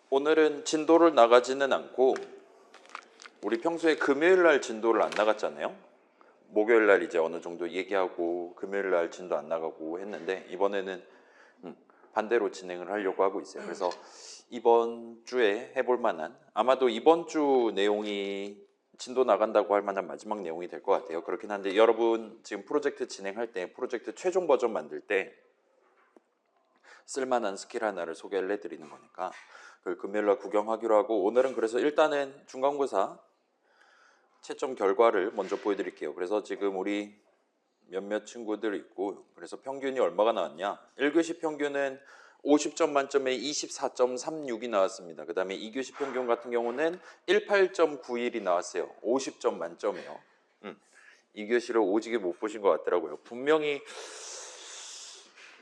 오늘은 진도를 나가지는 않고 우리 평소에 금요일 날 진도를 안 나갔잖아요. 목요일 날 이제 어느 정도 얘기하고 금요일 날 진도 안 나가고 했는데 이번에는 반대로 진행을 하려고 하고 있어요. 그래서 이번 주에 해볼 만한, 아마도 이번 주 내용이 진도 나간다고 할 만한 마지막 내용이 될 것 같아요. 그렇긴 한데 여러분 지금 프로젝트 진행할 때, 프로젝트 최종 버전 만들 때 쓸만한 스킬 하나를 소개를 해드리는 거니까 그걸 금요일날 구경하기로 하고, 오늘은 그래서 일단은 중간고사 채점 결과를 먼저 보여드릴게요. 그래서 지금 우리 몇몇 친구들 있고, 그래서 평균이 얼마가 나왔냐, 1교시 평균은 50점 만점에 24.36이 나왔습니다. 그 다음에 2교시 평균 같은 경우는 18.91이 나왔어요. 50점 만점이요. 2교시를 오지게 못 보신 것 같더라고요. 분명히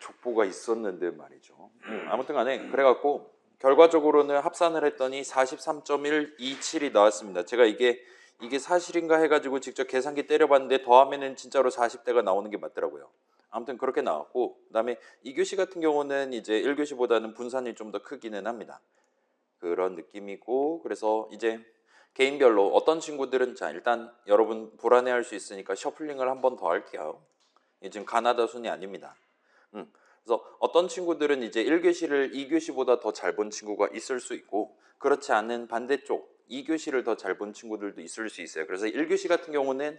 족보가 있었는데 말이죠. 아무튼 간에 그래갖고 결과적으로는 합산을 했더니 43.127이 나왔습니다. 제가 이게 사실인가 해가지고 직접 계산기 때려봤는데 더하면은 진짜로 40대가 나오는 게 맞더라고요. 아무튼 그렇게 나왔고, 그 다음에 2교시 같은 경우는 이제 1교시보다는 분산이 좀 더 크기는 합니다. 그런 느낌이고, 그래서 이제 개인별로 어떤 친구들은, 자 일단 여러분 불안해할 수 있으니까 셔플링을 한 번 더 할게요. 이게 지금 가나다 순이 아닙니다. 그래서 어떤 친구들은 이제 1교시를 2교시보다 더 잘 본 친구가 있을 수 있고, 그렇지 않은 반대쪽 2교시를 더 잘 본 친구들도 있을 수 있어요. 그래서 1교시 같은 경우는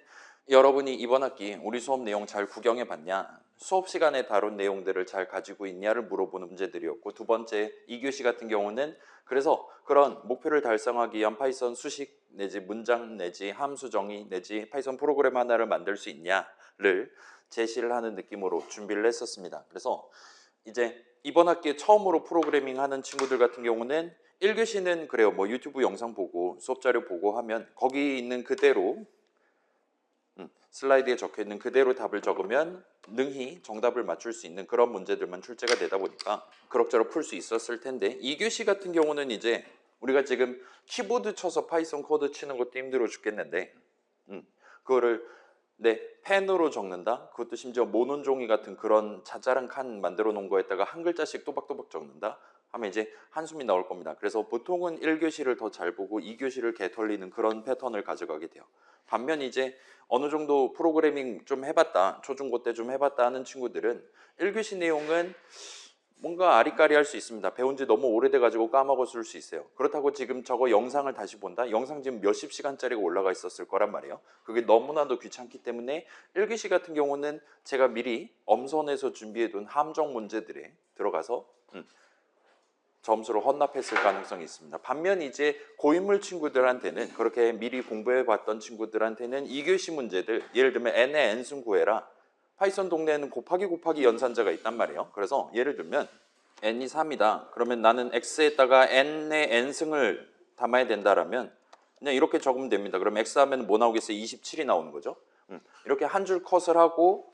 여러분이 이번 학기 우리 수업 내용 잘 구경해 봤냐, 수업 시간에 다룬 내용들을 잘 가지고 있냐를 물어보는 문제들이었고, 두 번째 2교시 같은 경우는 그래서 그런 목표를 달성하기 위한 파이썬 수식 내지 문장 내지 함수 정의 내지 파이썬 프로그램 하나를 만들 수 있냐를 제시를 하는 느낌으로 준비를 했었습니다. 그래서 이제 이번 학기에 처음으로 프로그래밍 하는 친구들 같은 경우는 1교시는 그래요, 뭐 유튜브 영상 보고 수업 자료 보고 하면 거기 있는 그대로 슬라이드에 적혀 있는 그대로 답을 적으면 능히 정답을 맞출 수 있는 그런 문제들만 출제가 되다 보니까 그럭저럭 풀 수 있었을 텐데, 2교시 같은 경우는 이제 우리가 지금 키보드 쳐서 파이썬 코드 치는 것도 힘들어 죽겠는데 그거를 내 펜으로 적는다? 그것도 심지어 모논 종이 같은 그런 자잘한 칸 만들어 놓은 거에다가 한 글자씩 또박또박 적는다? 하면 이제 한숨이 나올 겁니다. 그래서 보통은 1교시를 더 잘 보고 2교시를 개털리는 그런 패턴을 가져가게 돼요. 반면 이제 어느 정도 프로그래밍 좀 해봤다, 초중고 때 좀 해봤다 하는 친구들은 1교시 내용은 뭔가 아리까리 할 수 있습니다. 배운 지 너무 오래돼가지고 까먹었을 수 있어요. 그렇다고 지금 저거 영상을 다시 본다? 영상 지금 몇십 시간짜리가 올라가 있었을 거란 말이에요. 그게 너무나도 귀찮기 때문에 1교시 같은 경우는 제가 미리 엄선해서 준비해둔 함정 문제들에 들어가서 점수를 헌납했을 가능성이 있습니다. 반면 이제 고인물 친구들한테는, 그렇게 미리 공부해봤던 친구들한테는 2교시 문제들, 예를 들면 n의 n승 구해라. 파이썬 동네에는 곱하기 연산자가 있단 말이에요. 그래서 예를 들면 n이 3이다. 그러면 나는 x에다가 n의 n승을 담아야 된다라면 그냥 이렇게 적으면 됩니다. 그럼 x 하면 뭐 나오겠어요? 27이 나오는 거죠. 이렇게 한 줄 컷을 하고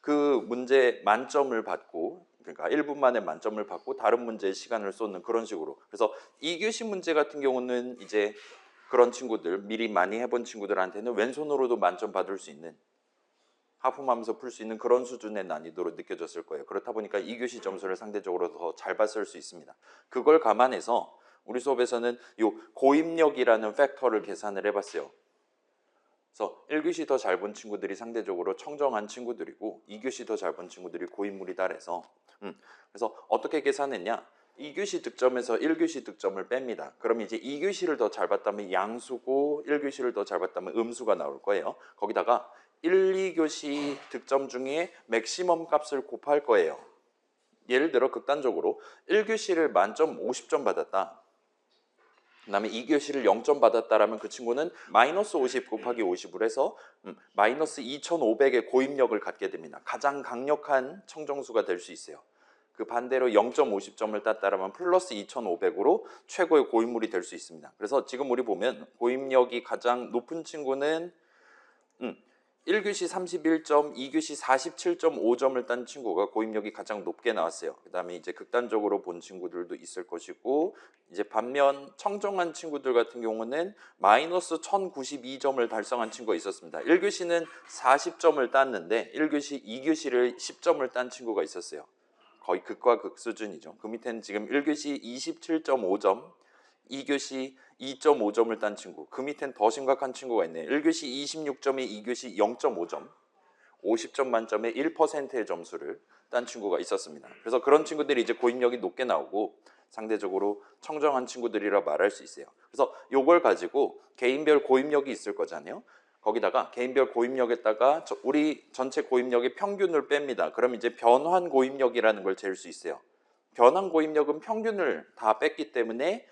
그 문제 만점을 받고, 그러니까 1분 만에 만점을 받고 다른 문제에 시간을 쏟는 그런 식으로. 그래서 2교시 문제 같은 경우는 이제 그런 친구들, 미리 많이 해본 친구들한테는 왼손으로도 만점 받을 수 있는, 하품하면서 풀 수 있는 그런 수준의 난이도로 느껴졌을 거예요. 그렇다 보니까 2교시 점수를 상대적으로 더 잘 봤을 수 있습니다. 그걸 감안해서 우리 수업에서는 이 고입력이라는 팩터를 계산을 해봤어요. 그래서 1교시 더 잘 본 친구들이 상대적으로 청정한 친구들이고 2교시 더 잘 본 친구들이 고인물이다 그래서 그래서 어떻게 계산했냐, 2교시 득점에서 1교시 득점을 뺍니다. 그럼 이제 2교시를 더 잘 봤다면 양수고 1교시를 더 잘 봤다면 음수가 나올 거예요. 거기다가 1, 2교시 득점 중에 맥시멈 값을 곱할 거예요. 예를 들어 극단적으로 1교시를 만점 50점 받았다, 그 다음에 2교시를 0점 받았다라면 그 친구는 마이너스 50 곱하기 50을 해서 마이너스 2500의 고입력을 갖게 됩니다. 가장 강력한 청정수가 될 수 있어요. 그 반대로 0.50점을 땄다라면 플러스 2500으로 최고의 고입물이 될 수 있습니다. 그래서 지금 우리 보면 고입력이 가장 높은 친구는 1교시 31점, 2교시 47.5점을 딴 친구가 고입력이 가장 높게 나왔어요. 그 다음에 이제 극단적으로 본 친구들도 있을 것이고, 이제 반면 청정한 친구들 같은 경우는 마이너스 1092점을 달성한 친구가 있었습니다. 1교시는 40점을 땄는데 1교시, 2교시를 10점을 딴 친구가 있었어요. 거의 극과 극 수준이죠. 그 밑에는 지금 1교시 27.5점, 2교시 2.5점을 딴 친구, 그 밑엔 더 심각한 친구가 있네. 1교시 26점에 2교시 0.5점, 50점 만점에 1%의 점수를 딴 친구가 있었습니다. 그래서 그런 친구들이 이제 고입력이 높게 나오고 상대적으로 청정한 친구들이라 말할 수 있어요. 그래서 요걸 가지고 개인별 고입력이 있을 거잖아요. 거기다가 개인별 고입력에다가 우리 전체 고입력의 평균을 뺍니다. 그럼 이제 변환 고입력이라는 걸 잴 수 있어요. 변환 고입력은 평균을 다 뺐기 때문에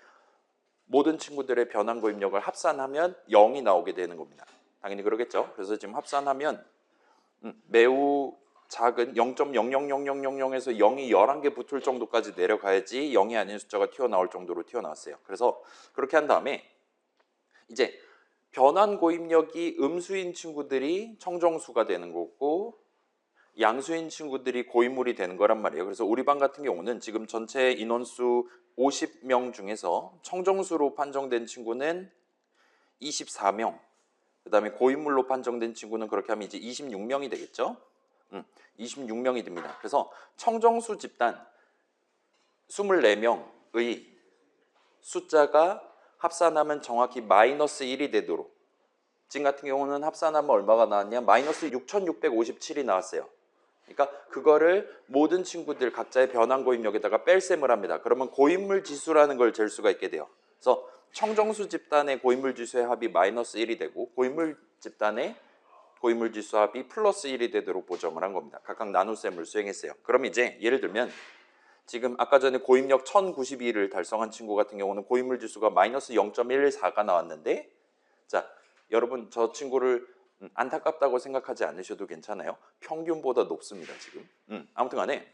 모든 친구들의 변환 고입력을 합산하면 0이 나오게 되는 겁니다. 당연히 그러겠죠. 그래서 지금 합산하면 매우 작은 0.000000에서 0이 11개 붙을 정도까지 내려가야지 0이 아닌 숫자가 튀어나올 정도로 튀어나왔어요. 그래서 그렇게 한 다음에 이제 변환 고입력이 음수인 친구들이 청정수가 되는 거고 양수인 친구들이 고인물이 되는 거란 말이에요. 그래서 우리 반 같은 경우는 지금 전체 인원수 50명 중에서 청정수로 판정된 친구는 24명, 그 다음에 고인물로 판정된 친구는 그렇게 하면 이제 26명이 되겠죠. 26명이 됩니다. 그래서 청정수 집단 24명의 숫자가 합산하면 정확히 마이너스 1이 되도록, 지금 같은 경우는 합산하면 얼마가 나왔냐? 마이너스 6657이 나왔어요. 그러니까 그거를 모든 친구들 각자의 변환 고입력에다가 뺄셈을 합니다. 그러면 고인물 지수라는 걸 잴 수가 있게 돼요. 그래서 청정수 집단의 고인물 지수의 합이 마이너스 1이 되고 고인물 집단의 고인물 지수 합이 플러스 1이 되도록 보정을 한 겁니다. 각각 나눗셈을 수행했어요. 그럼 이제 예를 들면 지금 아까 전에 고입력 1092를 달성한 친구 같은 경우는 고인물 지수가 마이너스 0.14가 나왔는데, 자, 여러분 저 친구를 안타깝다고 생각하지 않으셔도 괜찮아요. 평균보다 높습니다, 지금. 아무튼 간에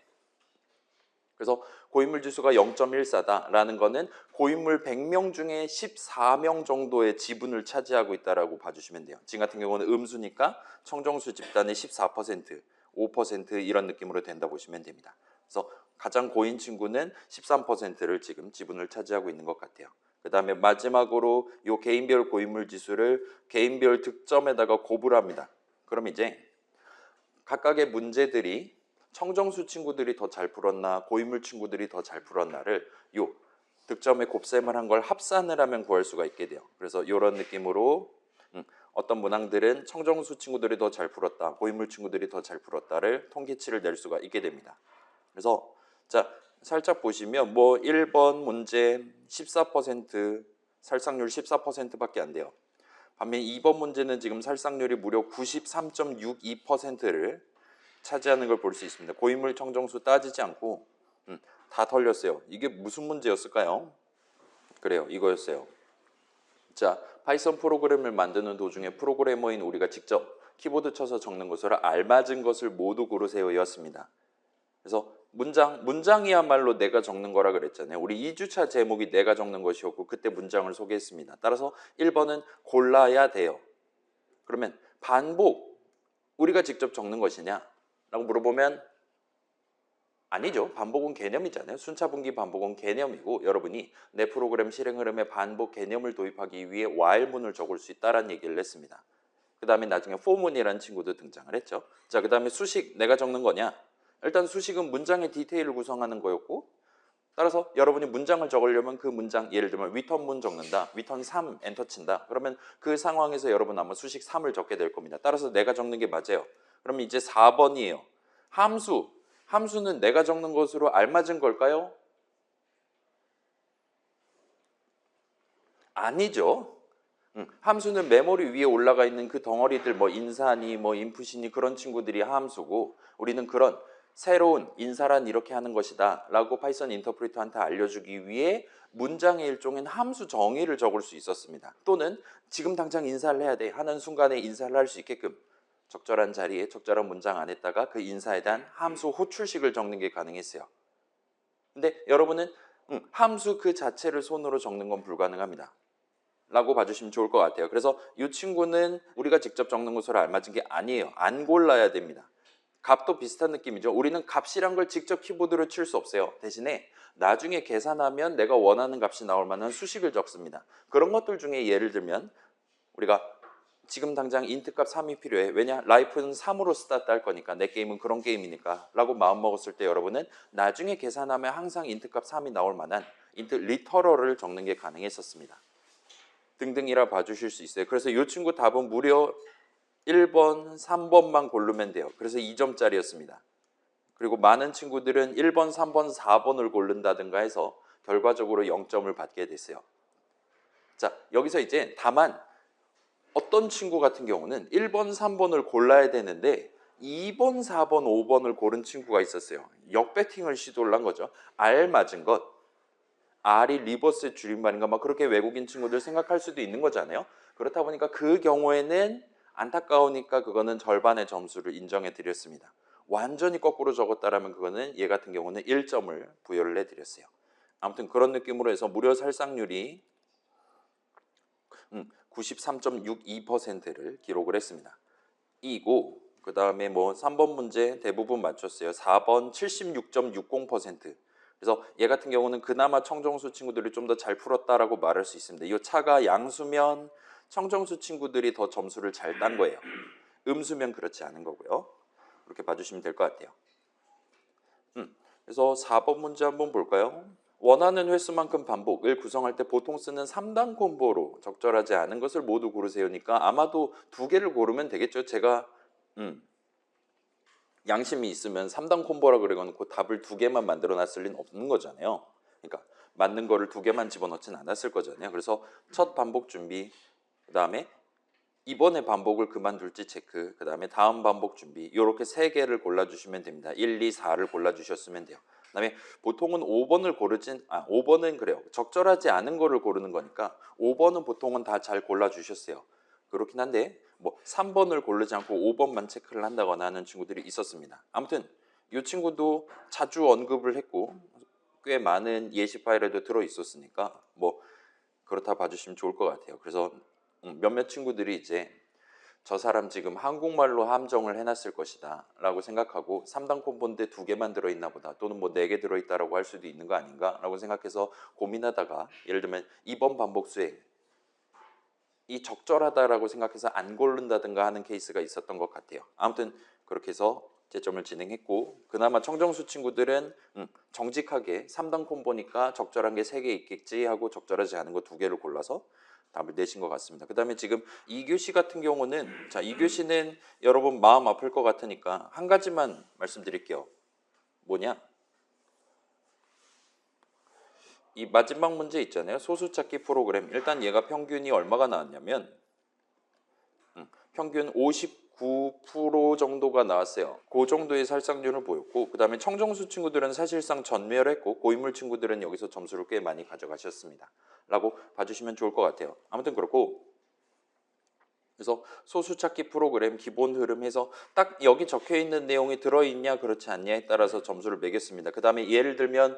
그래서 고인물 지수가 0.14다라는 거는 고인물 100명 중에 14명 정도의 지분을 차지하고 있다라고 봐주시면 돼요. 지금 같은 경우는 음수니까 청정수 집단의 14%, 5% 이런 느낌으로 된다 보시면 됩니다. 그래서 가장 고인 친구는 13%를 지금 지분을 차지하고 있는 것 같아요. 그 다음에 마지막으로 이 개인별 고인물 지수를 개인별 득점에다가 곱을 합니다. 그럼 이제 각각의 문제들이 청정수 친구들이 더 잘 풀었나 고인물 친구들이 더 잘 풀었나를 요 득점에 곱셈을 한 걸 합산을 하면 구할 수가 있게 돼요. 그래서 이런 느낌으로 어떤 문항들은 청정수 친구들이 더 잘 풀었다, 고인물 친구들이 더 잘 풀었다를 통계치를 낼 수가 있게 됩니다. 그래서 자, 살짝 보시면 뭐 1번 문제 14%, 살상률 14%밖에 안 돼요. 반면 2번 문제는 지금 살상률이 무려 93.62%를 차지하는 걸 볼 수 있습니다. 고인물 청정수 따지지 않고 다 털렸어요. 이게 무슨 문제였을까요? 그래요, 이거였어요. 자, 파이썬 프로그램을 만드는 도중에 프로그래머인 우리가 직접 키보드 쳐서 적는 것으로 알맞은 것을 모두 고르세요 였습니다. 그래서 문장이야말로 내가 적는 거라 그랬잖아요. 우리 2주차 제목이 내가 적는 것이었고 그때 문장을 소개했습니다. 따라서 1번은 골라야 돼요. 그러면 반복, 우리가 직접 적는 것이냐? 라고 물어보면 아니죠. 반복은 개념이잖아요. 순차분기 반복은 개념이고 여러분이 내 프로그램 실행 흐름에 반복 개념을 도입하기 위해 while문을 적을 수 있다는 얘기를 했습니다. 그 다음에 나중에 for문이라는 친구도 등장을 했죠. 자, 그 다음에 수식 내가 적는 거냐? 일단 수식은 문장의 디테일을 구성하는 거였고, 따라서 여러분이 문장을 적으려면 그 문장, 예를 들면 위턴문 적는다, 위턴 3 엔터 친다. 그러면 그 상황에서 여러분 아마 수식 3을 적게 될 겁니다. 따라서 내가 적는 게 맞아요. 그럼 이제 4번이에요. 함수는 내가 적는 것으로 알맞은 걸까요? 아니죠. 함수는 메모리 위에 올라가 있는 그 덩어리들, 뭐 인사니 뭐 인풋이니 그런 친구들이 함수고, 우리는 그런 새로운 인사란 이렇게 하는 것이다 라고 파이썬 인터프리터한테 알려주기 위해 문장의 일종인 함수 정의를 적을 수 있었습니다. 또는 지금 당장 인사를 해야 돼 하는 순간에 인사를 할 수 있게끔 적절한 자리에 적절한 문장 안에다가 그 인사에 대한 함수 호출식을 적는 게 가능했어요. 근데 여러분은 함수 그 자체를 손으로 적는 건 불가능합니다 라고 봐주시면 좋을 것 같아요. 그래서 이 친구는 우리가 직접 적는 것으로 알맞은 게 아니에요. 안 골라야 됩니다. 값도 비슷한 느낌이죠. 우리는 값이란 걸 직접 키보드로 칠 수 없어요. 대신에 나중에 계산하면 내가 원하는 값이 나올 만한 수식을 적습니다. 그런 것들 중에 예를 들면 우리가 지금 당장 인트값 3이 필요해. 왜냐? 라이프는 3으로 스타트 할 거니까. 내 게임은 그런 게임이니까. 라고 마음먹었을 때 여러분은 나중에 계산하면 항상 인트값 3이 나올 만한 인트 리터럴을 적는 게 가능했었습니다. 등등이라 봐주실 수 있어요. 그래서 이 친구 답은 무려 1번, 3번만 고르면 돼요. 그래서 2점짜리였습니다. 그리고 많은 친구들은 1번, 3번, 4번을 고른다든가 해서 결과적으로 0점을 받게 됐어요. 자, 여기서 이제 다만 어떤 친구 같은 경우는 1번, 3번을 골라야 되는데 2번, 4번, 5번을 고른 친구가 있었어요. 역배팅을 시도를 한 거죠. R 맞은 것. R이 리버스의 줄임말인가 막 그렇게 외국인 친구들 생각할 수도 있는 거잖아요. 그렇다 보니까 그 경우에는 안타까우니까 그거는 절반의 점수를 인정해 드렸습니다. 완전히 거꾸로 적었다라면 그거는 얘 같은 경우는 1점을 부여를 해드렸어요. 아무튼 그런 느낌으로 해서 무려 살상률이 93.62%를 기록을 했습니다. 이고 그 다음에 뭐 3번 문제 대부분 맞췄어요. 4번 76.60%. 그래서 얘 같은 경우는 그나마 청정수 친구들이 좀 더 잘 풀었다라고 말할 수 있습니다. 이 차가 양수면 청정수 친구들이 더 점수를 잘 딴 거예요. 음수면 그렇지 않은 거고요. 그렇게 봐주시면 될 것 같아요. 그래서 4번 문제 한번 볼까요? 원하는 횟수만큼 반복을 구성할 때 보통 쓰는 3단 콤보로 적절하지 않은 것을 모두 고르세요니까 아마도 두 개를 고르면 되겠죠. 제가 양심이 있으면 3단 콤보라 그래놓고 답을 두 개만 만들어 놨을 리는 없는 거잖아요. 그러니까 맞는 거를 두 개만 집어넣진 않았을 거잖아요. 그래서 첫 반복 준비, 그 다음에 이번에 반복을 그만둘지 체크, 그 다음에 다음 반복 준비, 이렇게 세 개를 골라주시면 됩니다. 1, 2, 4를 골라주셨으면 돼요. 그 다음에 보통은 5번을 고르진, 5번은 그래요. 적절하지 않은 거를 고르는 거니까 5번은 보통은 다 잘 골라주셨어요. 그렇긴 한데 뭐 3번을 고르지 않고 5번만 체크를 한다거나 하는 친구들이 있었습니다. 아무튼 이 친구도 자주 언급을 했고 꽤 많은 예시 파일에도 들어 있었으니까 뭐 그렇다 봐주시면 좋을 것 같아요. 그래서 몇몇 친구들이 이제 저 사람 지금 한국말로 함정을 해놨을 것이다 라고 생각하고 3단 콤보인데 두 개만 들어있나 보다 또는 뭐 4개 들어있다라고 할 수도 있는 거 아닌가 라고 생각해서 고민하다가 예를 들면 2번 반복 수행 이 적절하다라고 생각해서 안 고른다든가 하는 케이스가 있었던 것 같아요. 아무튼 그렇게 해서 채점을 진행했고 그나마 청정수 친구들은 정직하게 3단 콤보니까 적절한 게 3개 있겠지 하고 적절하지 않은 거 2개를 골라서 답을 내신 것 같습니다. 그 다음에 지금 2교시 같은 경우는 자 2교시는 여러분 마음 아플 것 같으니까 한 가지만 말씀드릴게요. 뭐냐? 이 마지막 문제 있잖아요. 소수 찾기 프로그램. 일단 얘가 평균이 얼마가 나왔냐면 평균 59% 정도가 나왔어요. 그 정도의 살상률을 보였고 그 다음에 청정수 친구들은 사실상 전멸했고 고인물 친구들은 여기서 점수를 꽤 많이 가져가셨습니다. 라고 봐주시면 좋을 것 같아요. 아무튼 그렇고 그래서 소수 찾기 프로그램 기본 흐름 해서 딱 여기 적혀있는 내용이 들어있냐 그렇지 않냐에 따라서 점수를 매겼습니다. 그 다음에 예를 들면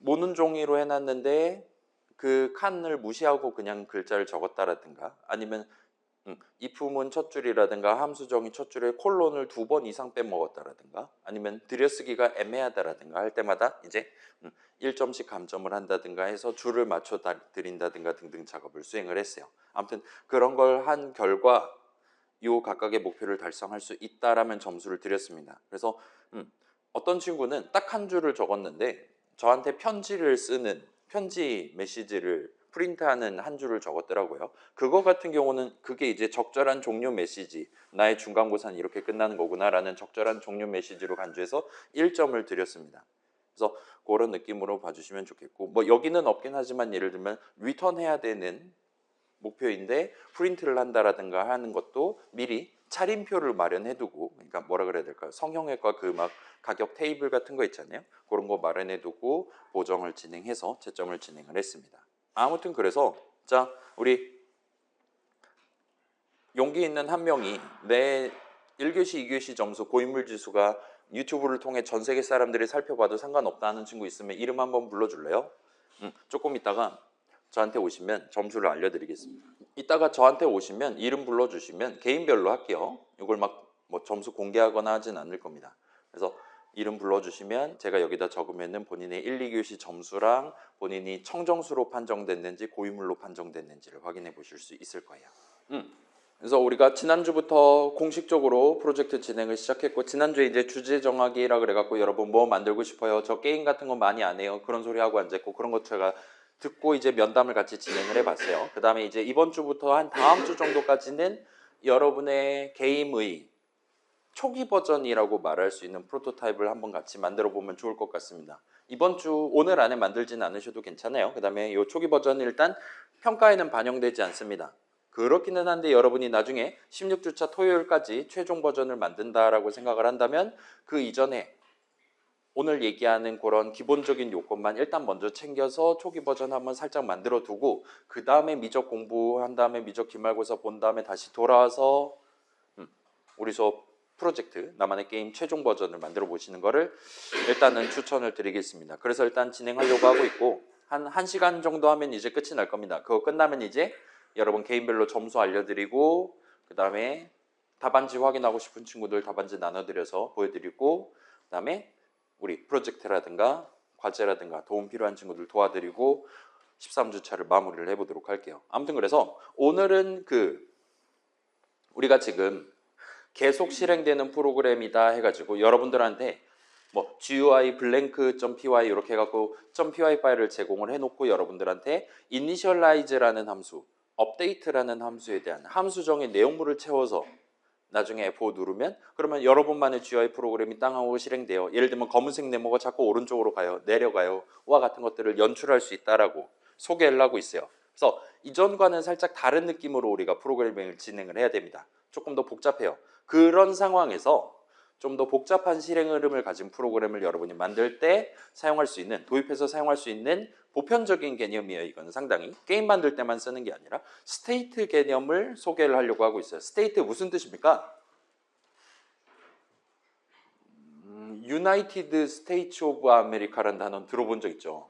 모는 종이로 해놨는데 그 칸을 무시하고 그냥 글자를 적었다라든가 아니면 이품은 첫 줄이라든가 함수정의 첫 줄에 콜론을 2번 이상 빼먹었다라든가 아니면 들여쓰기가 애매하다라든가 할 때마다 이제 1점씩 감점을 한다든가 해서 줄을 맞춰 드린다든가 등등 작업을 수행을 했어요. 아무튼 그런 걸 한 결과 요 각각의 목표를 달성할 수 있다라면 점수를 드렸습니다. 그래서 어떤 친구는 딱 한 줄을 적었는데 저한테 편지를 쓰는 편지 메시지를 프린트하는 한 줄을 적었더라고요. 그거 같은 경우는 그게 이제 적절한 종료 메시지 나의 중간고사는 이렇게 끝나는 거구나라는 적절한 종료 메시지로 간주해서 1점을 드렸습니다. 그래서 그런 느낌으로 봐주시면 좋겠고 뭐 여기는 없긴 하지만 예를 들면 리턴해야 되는 목표인데 프린트를 한다라든가 하는 것도 미리 차림표를 마련해두고 그러니까 뭐라 그래야 될까요? 성형외과 그 막 가격 테이블 같은 거 있잖아요. 그런 거 마련해두고 보정을 진행해서 채점을 진행을 했습니다. 아무튼 그래서 자 우리 용기 있는 한 명이 내 1교시, 2교시 점수 고인물 지수가 유튜브를 통해 전 세계 사람들이 살펴봐도 상관없다 하는 친구 있으면 이름 한번 불러줄래요? 조금 있다가 저한테 오시면 점수를 알려드리겠습니다. 이따가 저한테 오시면 이름 불러주시면 개인별로 할게요. 이걸 막 뭐 점수 공개하거나 하진 않을 겁니다. 그래서 이름 불러주시면 제가 여기다 적으면은 본인의 1, 2교시 점수랑 본인이 청정수로 판정됐는지 고인물로 판정됐는지를 확인해 보실 수 있을 거예요. 그래서 우리가 지난주부터 공식적으로 프로젝트 진행을 시작했고, 지난주에 이제 주제 정하기라 그래갖고 여러분 뭐 만들고 싶어요? 저 게임 같은 거 많이 안 해요. 그런 소리 하고 앉아있고, 그런 거 제가 듣고 이제 면담을 같이 진행을 해봤어요. 그 다음에 이제 이번 주부터 한 다음 주 정도까지는 여러분의 게임의 초기 버전이라고 말할 수 있는 프로토타입을 한번 같이 만들어 보면 좋을 것 같습니다. 이번 주 오늘 안에 만들진 않으셔도 괜찮아요. 그 다음에 이 초기 버전은 일단 평가에는 반영되지 않습니다. 그렇기는 한데 여러분이 나중에 16주차 토요일까지 최종 버전을 만든다라고 생각을 한다면 그 이전에 오늘 얘기하는 그런 기본적인 요건만 일단 먼저 챙겨서 초기 버전 한번 살짝 만들어 두고, 그 다음에 미적 공부한 다음에 미적 기말고사 본 다음에 다시 돌아와서 우리 수업 프로젝트 나만의 게임 최종 버전을 만들어 보시는 거를 일단은 추천을 드리겠습니다. 그래서 일단 진행하려고 하고 있고, 한 1시간 정도 하면 이제 끝이 날 겁니다. 그거 끝나면 이제 여러분 개인별로 점수 알려드리고, 그 다음에 답안지 확인하고 싶은 친구들 답안지 나눠드려서 보여드리고, 그 다음에 우리 프로젝트라든가 과제라든가 도움 필요한 친구들 도와드리고 13주차를 마무리를 해보도록 할게요. 아무튼 그래서 오늘은 우리가 지금 계속 실행되는 프로그램이다 해가지고 여러분들한테 뭐 GUI blank.py 이렇게 해갖고 .py 파일을 제공을 해놓고 여러분들한테 initialize라는 함수, update라는 함수에 대한 함수정의 내용물을 채워서 나중에 F5 누르면 그러면 여러분만의 GUI 프로그램이 땅하고 실행돼요. 예를 들면 검은색 네모가 자꾸 오른쪽으로 가요, 내려가요, 와 같은 것들을 연출할 수 있다라고 소개를 하고 있어요. 그래서 이전과는 살짝 다른 느낌으로 우리가 프로그래밍을 진행을 해야 됩니다. 조금 더 복잡해요. 그런 상황에서 좀 더 복잡한 실행 흐름을 가진 프로그램을 여러분이 만들 때 사용할 수 있는, 도입해서 사용할 수 있는 보편적인 개념이에요. 이건 상당히 게임 만들 때만 쓰는 게 아니라 스테이트 개념을 소개를 하려고 하고 있어요. 스테이트 무슨 뜻입니까? 유나이티드 스테이츠 오브 아메리카라는 단어 들어본 적 있죠?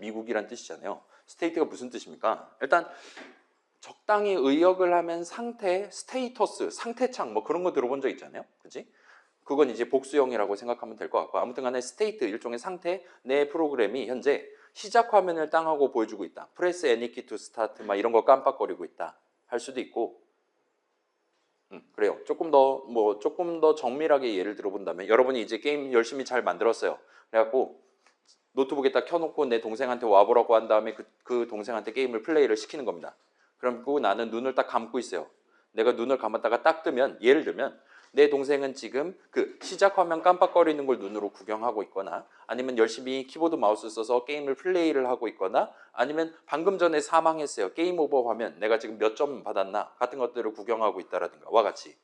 미국이란 뜻이잖아요. 스테이트가 무슨 뜻입니까? 일단 적당히 의역을 하면 상태, 스테이터스, 상태창 뭐 그런 거 들어본 적 있잖아요. 그지? 그건 이제 복수형이라고 생각하면 될 것 같고, 아무튼 간에 스테이트, 일종의 상태, 내 프로그램이 현재 시작 화면을 땅하고 보여주고 있다. 프레스 애니키 투 스타트 막 이런 거 깜빡거리고 있다 할 수도 있고, 그래요. 조금 더 정밀하게 예를 들어본다면 여러분이 이제 게임 열심히 잘 만들었어요. 그래갖고 노트북에 딱 켜놓고 내 동생한테 와보라고 한 다음에 그 동생한테 게임을 플레이를 시키는 겁니다. 그럼 나는 눈을 딱 감고 있어요. 내가 눈을 감았다가 딱 뜨면, 예를 들면 내 동생은 지금 그 시작 화면 깜빡거리는 걸 눈으로 구경하고 있거나, 아니면 열심히 키보드 마우스 써서 게임을 플레이를 하고 있거나, 아니면 방금 전에 사망했어요. 게임 오버 화면 내가 지금 몇 점 받았나 같은 것들을 구경하고 있다라든가 와 같이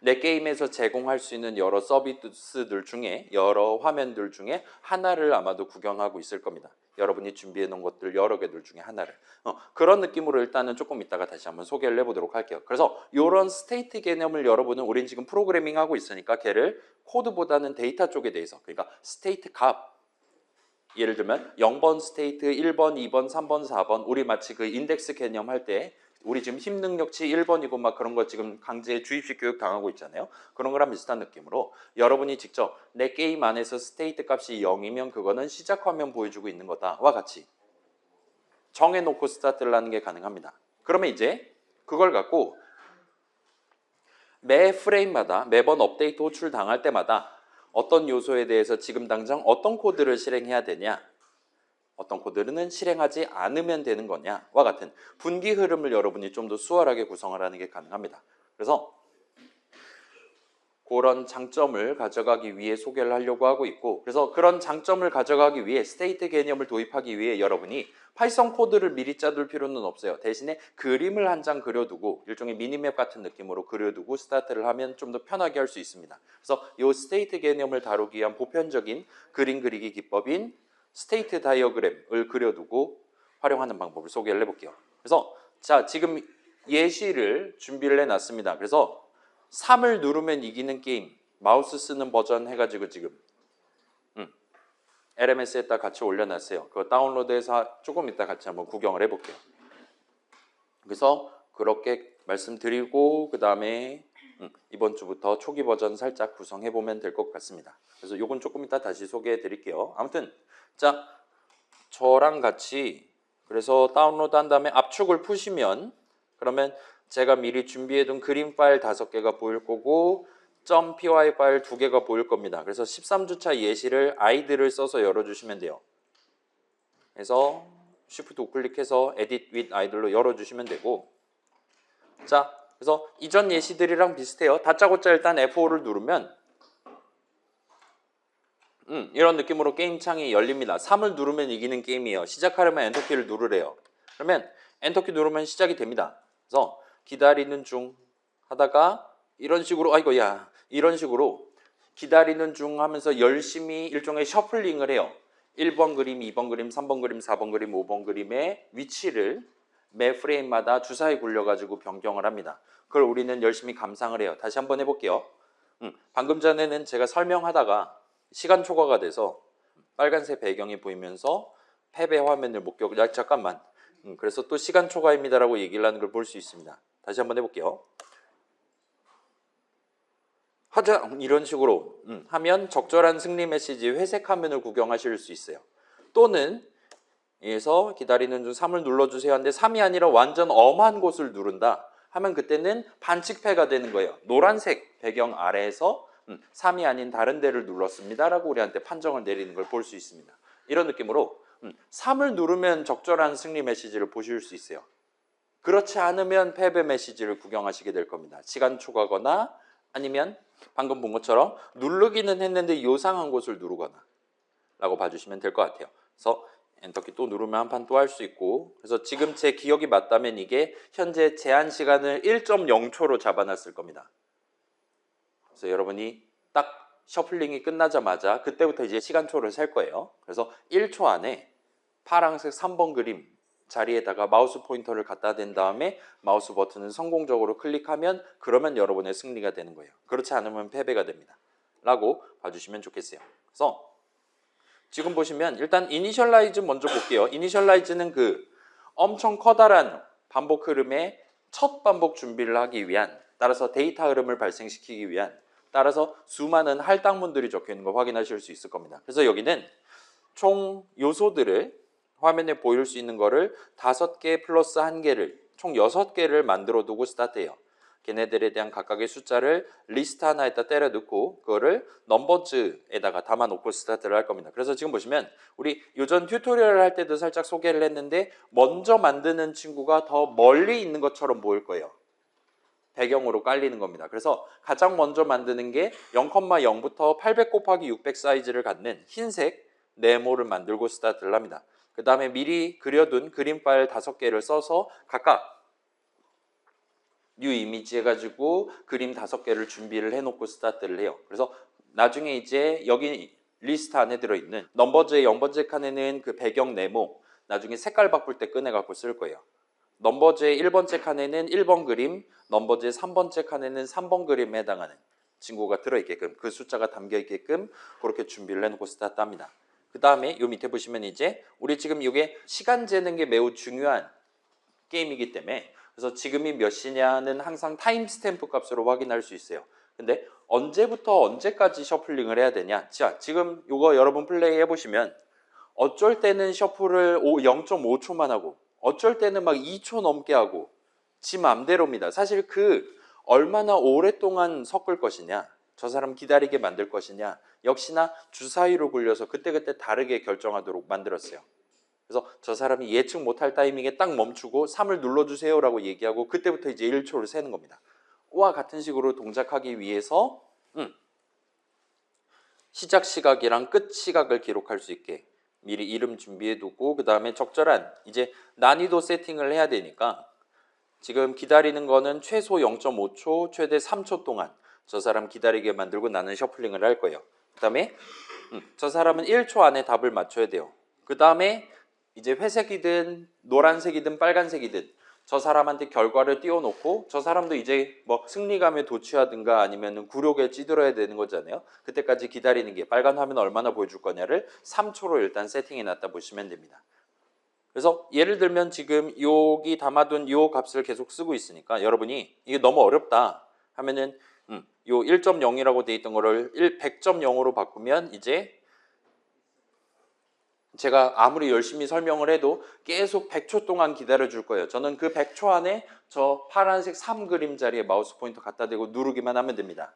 내 게임에서 제공할 수 있는 여러 서비스들 중에, 여러 화면들 중에 하나를 아마도 구경하고 있을 겁니다. 여러분이 준비해 놓은 것들 여러 개들 중에 하나를. 그런 느낌으로 일단은 조금 이따가 다시 한번 소개를 해보도록 할게요. 그래서 이런 스테이트 개념을 여러분은, 우린 지금 프로그래밍 하고 있으니까 걔를 코드보다는 데이터 쪽에 대해서, 그러니까 스테이트 값, 예를 들면 0번 스테이트, 1번, 2번, 3번, 4번, 우리 마치 그 인덱스 개념 할 때 우리 지금 힘 능력치 1번이고 막 그런 거 지금 강제 주입식 교육 당하고 있잖아요. 그런 거랑 비슷한 느낌으로 여러분이 직접 내 게임 안에서 스테이트 값이 0이면 그거는 시작 화면 보여주고 있는 거다와 같이 정해놓고 스타트를 하는 게 가능합니다. 그러면 이제 그걸 갖고 매 프레임마다, 매번 업데이트 호출 당할 때마다 어떤 요소에 대해서 지금 당장 어떤 코드를 실행해야 되냐, 어떤 코드는 실행하지 않으면 되는 거냐와 같은 분기 흐름을 여러분이 좀 더 수월하게 구성을 하는 게 가능합니다. 그래서 그런 장점을 가져가기 위해 소개를 하려고 하고 있고, 그래서 그런 장점을 가져가기 위해 스테이트 개념을 도입하기 위해 여러분이 파이썬 코드를 미리 짜둘 필요는 없어요. 대신에 그림을 한 장 그려두고 일종의 미니맵 같은 느낌으로 그려두고 스타트를 하면 좀 더 편하게 할 수 있습니다. 그래서 이 스테이트 개념을 다루기 위한 보편적인 그림 그리기 기법인 스테이트 다이어그램을 그려두고 활용하는 방법을 소개를 해볼게요. 그래서 자, 지금 예시를 준비를 해놨습니다. 그래서 3을 누르면 이기는 게임, 마우스 쓰는 버전 해가지고 지금 LMS에다 같이 올려놨어요. 그거 다운로드해서 조금 이따 같이 한번 구경을 해볼게요. 그래서 그렇게 말씀드리고 그 다음에 이번 주부터 초기 버전 살짝 구성해보면 될 것 같습니다. 그래서 요건 조금 이따 다시 소개해 드릴게요. 아무튼 자, 저랑 같이 그래서 다운로드 한 다음에 압축을 푸시면 그러면 제가 미리 준비해둔 그림 파일 5개가 보일 거고 .py 파일 2개가 보일 겁니다. 그래서 13주차 예시를 아이들을 써서 열어주시면 돼요. 그래서 Shift 우클릭해서 Edit with 아이들로 열어주시면 되고 자, 그래서 이전 예시들이랑 비슷해요. 다짜고짜 일단 F5를 누르면 이런 느낌으로 게임 창이 열립니다. 3을 누르면 이기는 게임이에요. 시작하려면 엔터키를 누르래요. 그러면 엔터키 누르면 시작이 됩니다. 그래서 기다리는 중 하다가 이런 식으로 아이고 야 이런 식으로 기다리는 중 하면서 열심히 일종의 셔플링을 해요. 1번 그림, 2번 그림, 3번 그림, 4번 그림, 5번 그림의 위치를 매 프레임마다 주사위 굴려가지고 변경을 합니다. 그걸 우리는 열심히 감상을 해요. 다시 한번 해볼게요. 방금 전에는 제가 설명하다가 시간 초과가 돼서 빨간색 배경이 보이면서 패배 화면을 목격. 잠깐만. 그래서 또 시간 초과입니다라고 얘기를 하는 걸 볼 수 있습니다. 다시 한번 해볼게요. 하자 이런 식으로 하면 적절한 승리 메시지 회색 화면을 구경하실 수 있어요. 또는 여기서 기다리는 중 3을 눌러주세요 하는데 3이 아니라 완전 엄한 곳을 누른다 하면 그때는 반칙패가 되는 거예요. 노란색 배경 아래에서 3이 아닌 다른 데를 눌렀습니다 라고 우리한테 판정을 내리는 걸 볼 수 있습니다. 이런 느낌으로 3을 누르면 적절한 승리 메시지를 보실 수 있어요. 그렇지 않으면 패배 메시지를 구경하시게 될 겁니다. 시간 초과거나 아니면 방금 본 것처럼 누르기는 했는데 요상한 곳을 누르거나 라고 봐주시면 될 것 같아요. 그래서 엔터키 또 누르면 한 판 또 할 수 있고 그래서 지금 제 기억이 맞다면 이게 현재 제한 시간을 1.0초로 잡아놨을 겁니다. 그래서 여러분이 딱 셔플링이 끝나자마자 그때부터 이제 시간초를 셀 거예요. 그래서 1초 안에 파란색 3번 그림 자리에다가 마우스 포인터를 갖다 댄 다음에 마우스 버튼을 성공적으로 클릭하면 그러면 여러분의 승리가 되는 거예요. 그렇지 않으면 패배가 됩니다. 라고 봐주시면 좋겠어요. 그래서 지금 보시면 일단 이니셜라이즈 먼저 볼게요. 이니셜라이즈는 그 엄청 커다란 반복 흐름의 첫 반복 준비를 하기 위한 따라서 데이터 흐름을 발생시키기 위한 따라서 수많은 할당문들이 적혀 있는 거 확인하실 수 있을 겁니다. 그래서 여기는 총 요소들을 화면에 보일 수 있는 거를 5개 플러스 1개를 총 6개를 만들어 두고 스타트해요. 걔네들에 대한 각각의 숫자를 리스트 하나에다 때려 넣고 그거를 넘버즈에다가 담아 놓고 스타트를 할 겁니다. 그래서 지금 보시면 우리 요전 튜토리얼을 할 때도 살짝 소개를 했는데 먼저 만드는 친구가 더 멀리 있는 것처럼 보일 거예요. 배경으로 깔리는 겁니다. 그래서 가장 먼저 만드는 게 0,0부터 800 곱하기 600 사이즈를 갖는 흰색 네모를 만들고 스타트를 합니다. 그 다음에 미리 그려둔 그림 파일 5개를 써서 각각 뉴 이미지 해가지고 그림 5개를 준비를 해놓고 스타트를 해요. 그래서 나중에 이제 여기 리스트 안에 들어있는 넘버즈의 0번째 칸에는 그 배경 네모 나중에 색깔 바꿀 때 꺼내갖고 쓸 거예요. 넘버즈의 1번째 칸에는 1번 그림, 넘버즈의 3번째 칸에는 3번 그림에 해당하는 친구가 들어있게끔 그 숫자가 담겨있게끔 그렇게 준비를 해놓고 스타트합니다. 그 다음에 요 밑에 보시면 이제 우리 지금 이게 시간 재는 게 매우 중요한 게임이기 때문에 그래서 지금이 몇 시냐는 항상 타임 스탬프 값으로 확인할 수 있어요. 근데 언제부터 언제까지 셔플링을 해야 되냐? 자, 지금 이거 여러분 플레이 해보시면 어쩔 때는 셔플을 0.5초만 하고 어쩔 때는 막 2초 넘게 하고 지 맘대로입니다. 사실 그 얼마나 오랫동안 섞을 것이냐 저 사람 기다리게 만들 것이냐 역시나 주사위로 굴려서 그때그때 다르게 결정하도록 만들었어요. 그래서 저 사람이 예측 못할 타이밍에 딱 멈추고 3을 눌러주세요 라고 얘기하고 그때부터 이제 1초를 세는 겁니다. 와 같은 식으로 동작하기 위해서 시작 시각이랑 끝 시각을 기록할 수 있게 미리 이름 준비해 두고 그 다음에 적절한 이제 난이도 세팅을 해야 되니까 지금 기다리는 거는 최소 0.5초 최대 3초 동안 저 사람 기다리게 만들고 나는 셔플링을 할 거예요. 그 다음에 저 사람은 1초 안에 답을 맞춰야 돼요. 그 다음에 이제 회색이든 노란색이든 빨간색이든 저 사람한테 결과를 띄워놓고 저 사람도 이제 뭐 승리감에 도취하든가 아니면 굴욕에 찌들어야 되는 거잖아요. 그때까지 기다리는 게 빨간 화면 얼마나 보여줄 거냐를 3초로 일단 세팅해 놨다 보시면 됩니다. 그래서 예를 들면 지금 여기 담아둔 요 값을 계속 쓰고 있으니까 여러분이 이게 너무 어렵다 하면은 요 1.0이라고 돼 있던 거를 100.0으로 바꾸면 이제 제가 아무리 열심히 설명을 해도 계속 100초 동안 기다려 줄 거예요. 저는 그 100초 안에 저 파란색 3 그림 자리에 마우스 포인터 갖다 대고 누르기만 하면 됩니다.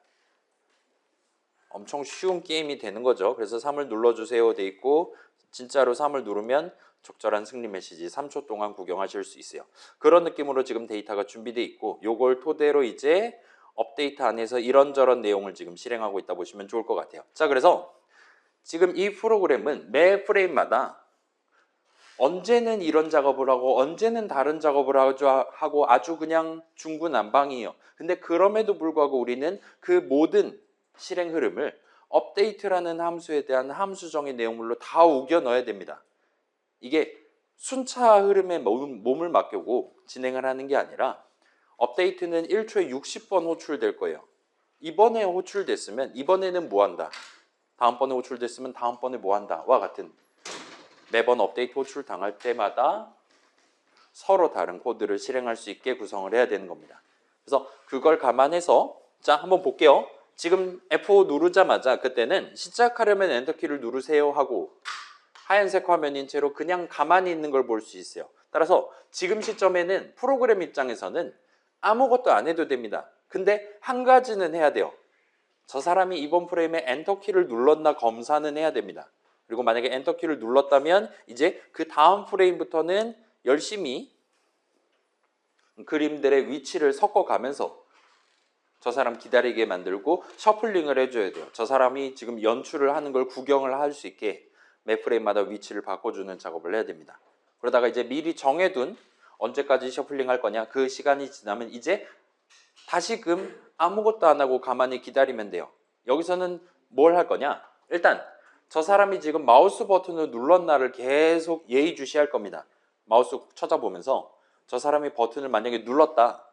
엄청 쉬운 게임이 되는 거죠. 그래서 3을 눌러주세요 돼 있고 진짜로 3을 누르면 적절한 승리 메시지 3초 동안 구경하실 수 있어요. 그런 느낌으로 지금 데이터가 준비되어 있고 요걸 토대로 이제 업데이트 안에서 이런저런 내용을 지금 실행하고 있다 보시면 좋을 것 같아요. 자, 그래서 지금 이 프로그램은 매 프레임마다 언제는 이런 작업을 하고 언제는 다른 작업을 하고 아주 그냥 중구난방이에요. 근데 그럼에도 불구하고 우리는 그 모든 실행 흐름을 업데이트라는 함수에 대한 함수정의 내용물로 다 우겨 넣어야 됩니다. 이게 순차 흐름에 몸을 맡기고 진행을 하는 게 아니라 업데이트는 1초에 60번 호출될 거예요. 이번에 호출됐으면 이번에는 뭐 한다. 다음번에 호출됐으면 다음번에 뭐 한다. 와 같은 매번 업데이트 호출 당할 때마다 서로 다른 코드를 실행할 수 있게 구성을 해야 되는 겁니다. 그래서 그걸 감안해서 자, 한번 볼게요. 지금 F5 누르자마자 그때는 시작하려면 엔터키를 누르세요 하고 하얀색 화면인 채로 그냥 가만히 있는 걸 볼 수 있어요. 따라서 지금 시점에는 프로그램 입장에서는 아무것도 안 해도 됩니다. 근데 한 가지는 해야 돼요. 저 사람이 이번 프레임에 엔터키를 눌렀나 검사는 해야 됩니다. 그리고 만약에 엔터키를 눌렀다면 이제 그 다음 프레임부터는 열심히 그림들의 위치를 섞어가면서 저 사람 기다리게 만들고 셔플링을 해줘야 돼요. 저 사람이 지금 연출을 하는 걸 구경을 할 수 있게 매 프레임마다 위치를 바꿔주는 작업을 해야 됩니다. 그러다가 이제 미리 정해둔 언제까지 셔플링 할 거냐 그 시간이 지나면 이제 다시금 아무것도 안 하고 가만히 기다리면 돼요. 여기서는 뭘 할 거냐? 일단 저 사람이 지금 마우스 버튼을 눌렀나를 계속 예의주시할 겁니다. 마우스 찾아보면서 저 사람이 버튼을 만약에 눌렀다.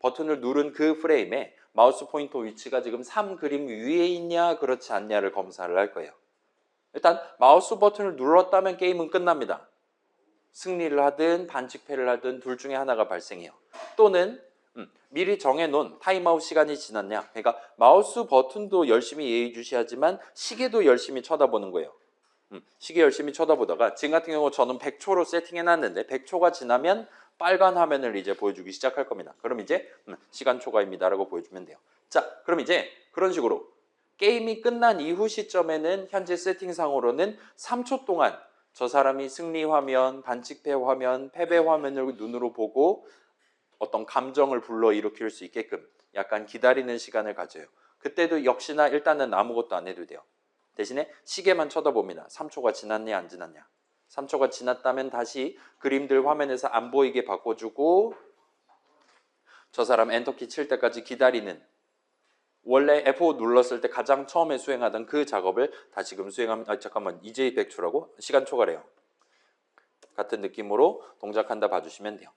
버튼을 누른 그 프레임에 마우스 포인터 위치가 지금 3 그림 위에 있냐 그렇지 않냐를 검사를 할 거예요. 일단 마우스 버튼을 눌렀다면 게임은 끝납니다. 승리를 하든 반칙패를 하든 둘 중에 하나가 발생해요. 또는 미리 정해놓은 타임아웃 시간이 지났냐. 그러니까 마우스 버튼도 열심히 예의주시하지만 시계도 열심히 쳐다보는 거예요. 시계 열심히 쳐다보다가 지금 같은 경우 저는 100초로 세팅해놨는데 100초가 지나면 빨간 화면을 이제 보여주기 시작할 겁니다. 그럼 이제 시간 초과입니다 라고 보여주면 돼요. 자, 그럼 이제 그런 식으로 게임이 끝난 이후 시점에는 현재 세팅상으로는 3초 동안 저 사람이 승리 화면, 반칙패 화면, 패배 화면을 눈으로 보고 어떤 감정을 불러일으킬 수 있게끔 약간 기다리는 시간을 가져요. 그때도 역시나 일단은 아무것도 안 해도 돼요. 대신에 시계만 쳐다봅니다. 3초가 지났냐 안 지났냐. 3초가 지났다면 다시 그림들 화면에서 안 보이게 바꿔주고 저 사람 엔터키 칠 때까지 기다리는 원래 F5 눌렀을 때 가장 처음에 수행하던 그 작업을 다시금 수행하면 잠깐만 EJ 백추라고? 시간 초과래요. 같은 느낌으로 동작한다 봐주시면 돼요.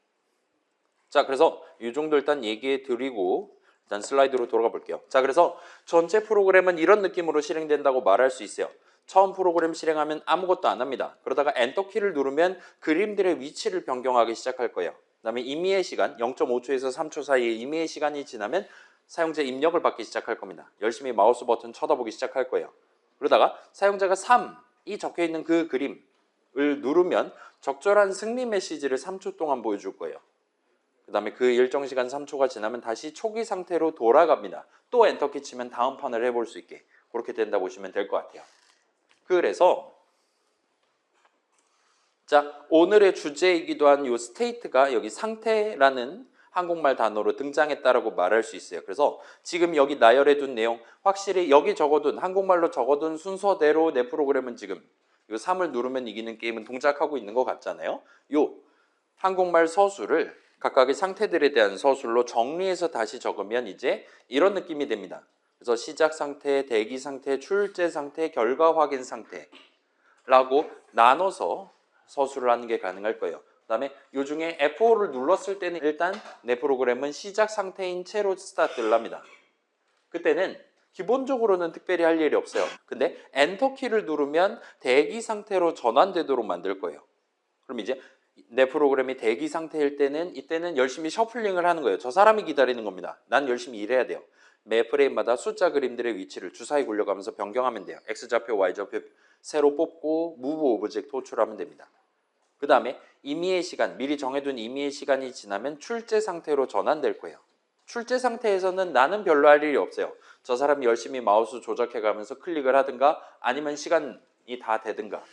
자, 그래서 이 정도 일단 얘기해 드리고 일단 슬라이드로 돌아가 볼게요. 자, 그래서 전체 프로그램은 이런 느낌으로 실행된다고 말할 수 있어요. 처음 프로그램 실행하면 아무것도 안 합니다. 그러다가 엔터키를 누르면 그림들의 위치를 변경하기 시작할 거예요. 그 다음에 임의의 시간 0.5초에서 3초 사이에 임의의 시간이 지나면 사용자 입력을 받기 시작할 겁니다. 열심히 마우스 버튼 쳐다보기 시작할 거예요. 그러다가 사용자가 3이 적혀있는 그 그림을 누르면 적절한 승리 메시지를 3초 동안 보여줄 거예요. 그 다음에 그 일정 시간 3초가 지나면 다시 초기 상태로 돌아갑니다. 또 엔터키 치면 다음 판을 해볼 수 있게 그렇게 된다 보시면 될 것 같아요. 그래서 자, 오늘의 주제이기도 한 이 스테이트가 여기 상태라는 한국말 단어로 등장했다라고 말할 수 있어요. 그래서 지금 여기 나열해둔 내용 확실히 여기 적어둔 한국말로 적어둔 순서대로 내 프로그램은 지금 이 3을 누르면 이기는 게임은 동작하고 있는 것 같잖아요. 이 한국말 서술을 각각의 상태들에 대한 서술로 정리해서 다시 적으면 이제 이런 느낌이 됩니다. 그래서 시작 상태, 대기 상태, 출제 상태, 결과 확인 상태라고 나눠서 서술을 하는 게 가능할 거예요. 그 다음에 이 중에 F5를 눌렀을 때는 일단 내 프로그램은 시작 상태인 채로 스타트를 합니다. 그때는 기본적으로는 특별히 할 일이 없어요. 근데 엔터키를 누르면 대기 상태로 전환되도록 만들 거예요. 그럼 이제 내 프로그램이 대기 상태일 때는 이때는 열심히 셔플링을 하는 거예요. 저 사람이 기다리는 겁니다. 난 열심히 일해야 돼요. 매 프레임마다 숫자 그림들의 위치를 주사위 굴려가면서 변경하면 돼요. X좌표, Y좌표 새로 뽑고 무브 오브젝트 호출하면 됩니다. 그 다음에 임의의 시간, 미리 정해둔 임의의 시간이 지나면 출제 상태로 전환될 거예요. 출제 상태에서는 나는 별로 할 일이 없어요. 저 사람이 열심히 마우스 조작해가면서 클릭을 하든가 아니면 시간이 다 되든가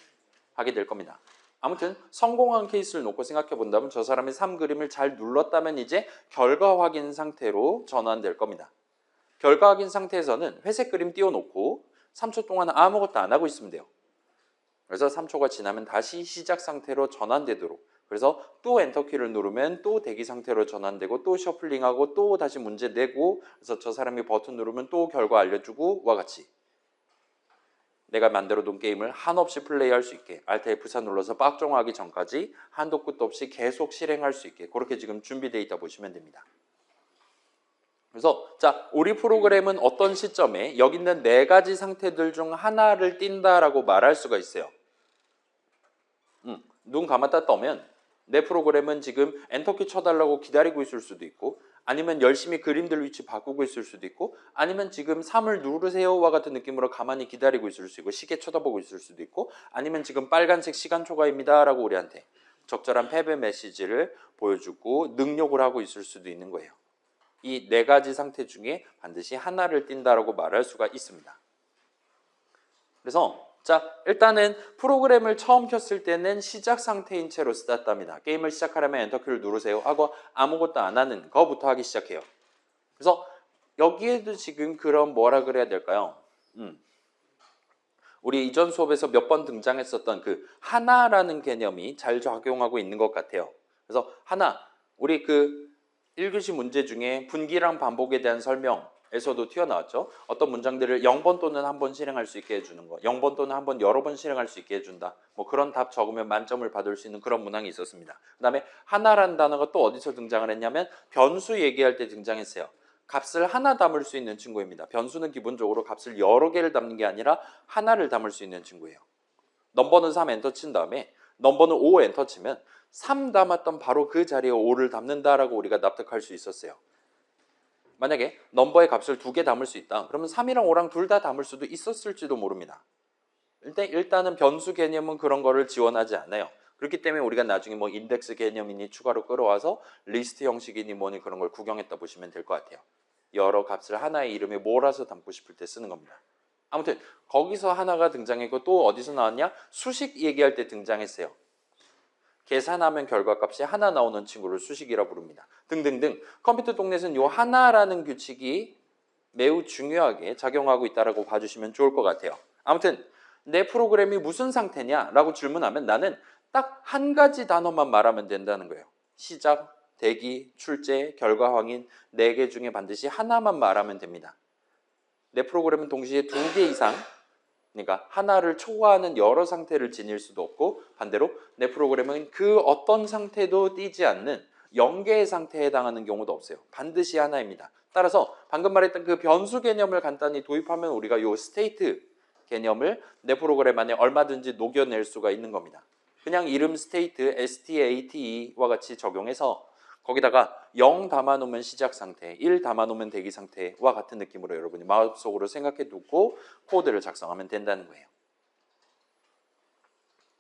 하게 될 겁니다. 아무튼 성공한 케이스를 놓고 생각해 본다면 저 사람이 3그림을 잘 눌렀다면 이제 결과 확인 상태로 전환될 겁니다. 결과 확인 상태에서는 회색 그림 띄워놓고 3초 동안 아무것도 안 하고 있으면 돼요. 그래서 3초가 지나면 다시 시작 상태로 전환되도록, 그래서 또 엔터키를 누르면 또 대기 상태로 전환되고 또 셔플링하고 또 다시 문제 내고, 그래서 저 사람이 버튼 누르면 또 결과 알려주고 와 같이 내가 만들어둔 게임을 한없이 플레이할 수 있게 Alt F4 눌러서 빡종하기 전까지 한도 끝도 없이 계속 실행할 수 있게 그렇게 지금 준비되어 있다 보시면 됩니다. 그래서 자, 우리 프로그램은 어떤 시점에 여기 있는 4가지 상태들 중 하나를 띈다라고 말할 수가 있어요. 눈 감았다 떠면 내 프로그램은 지금 엔터키 쳐달라고 기다리고 있을 수도 있고, 아니면 열심히 그림들 위치 바꾸고 있을 수도 있고, 아니면 지금 3을 누르세요와 같은 느낌으로 가만히 기다리고 있을 수 있고, 시계 쳐다보고 있을 수도 있고, 아니면 지금 빨간색 시간 초과입니다 라고 우리한테 적절한 패배 메시지를 보여주고 능력을 하고 있을 수도 있는 거예요. 이 4가지 상태 중에 반드시 하나를 띈다라고 말할 수가 있습니다. 그래서 자, 일단은 프로그램을 처음 켰을 때는 시작 상태인 채로 스타트합니다. 게임을 시작하려면 엔터키를 누르세요 하고 아무것도 안 하는 거부터 하기 시작해요. 그래서 여기에도 지금 그런 뭐라 그래야 될까요? 우리 이전 수업에서 몇 번 등장했었던 그 하나라는 개념이 잘 작용하고 있는 것 같아요. 그래서 하나, 우리 그 1교시 문제 중에 분기랑 반복에 대한 설명에서도 튀어나왔죠. 어떤 문장들을 0번 또는 한 번 실행할 수 있게 해주는 거, 0번 또는 한 번 여러 번 실행할 수 있게 해준다. 뭐 그런 답 적으면 만점을 받을 수 있는 그런 문항이 있었습니다. 그 다음에 하나라는 단어가 또 어디서 등장을 했냐면 변수 얘기할 때 등장했어요. 값을 하나 담을 수 있는 친구입니다. 변수는 기본적으로 값을 여러 개를 담는 게 아니라 하나를 담을 수 있는 친구예요. 넘버는 3 엔터 친 다음에 넘버는 5 엔터 치면 3 담았던 바로 그 자리에 5를 담는다라고 우리가 납득할 수 있었어요. 만약에 넘버의 값을 2개 담을 수 있다. 그러면 3이랑 5랑 둘 다 담을 수도 있었을지도 모릅니다. 일단은 변수 개념은 그런 거를 지원하지 않아요. 그렇기 때문에 우리가 나중에 뭐 인덱스 개념이니 추가로 끌어와서 리스트 형식이니 뭐니 그런 걸 구경했다 보시면 될 것 같아요. 여러 값을 하나의 이름에 몰아서 담고 싶을 때 쓰는 겁니다. 아무튼 거기서 하나가 등장했고 또 어디서 나왔냐? 수식 얘기할 때 등장했어요. 계산하면 결과값이 하나 나오는 친구를 수식이라 부릅니다. 등등등. 컴퓨터 동네에서는 이 하나라는 규칙이 매우 중요하게 작용하고 있다고 봐주시면 좋을 것 같아요. 아무튼 내 프로그램이 무슨 상태냐 라고 질문하면 나는 딱 한 가지 단어만 말하면 된다는 거예요. 시작, 대기, 출제, 결과 확인 4개 중에 반드시 하나만 말하면 됩니다. 내 프로그램은 동시에 2개 이상, 그러니까 하나를 초과하는 여러 상태를 지닐 수도 없고, 반대로 내 프로그램은 그 어떤 상태도 띄지 않는 0개의 상태에 해당하는 경우도 없어요. 반드시 하나입니다. 따라서 방금 말했던 그 변수 개념을 간단히 도입하면 우리가 이 스테이트 개념을 내 프로그램 안에 얼마든지 녹여낼 수가 있는 겁니다. 그냥 이름 스테이트, STATE와 같이 적용해서 거기다가 0 담아놓으면 시작 상태, 1 담아놓으면 대기 상태와 같은 느낌으로 여러분이 마음속으로 생각해 두고 코드를 작성하면 된다는 거예요.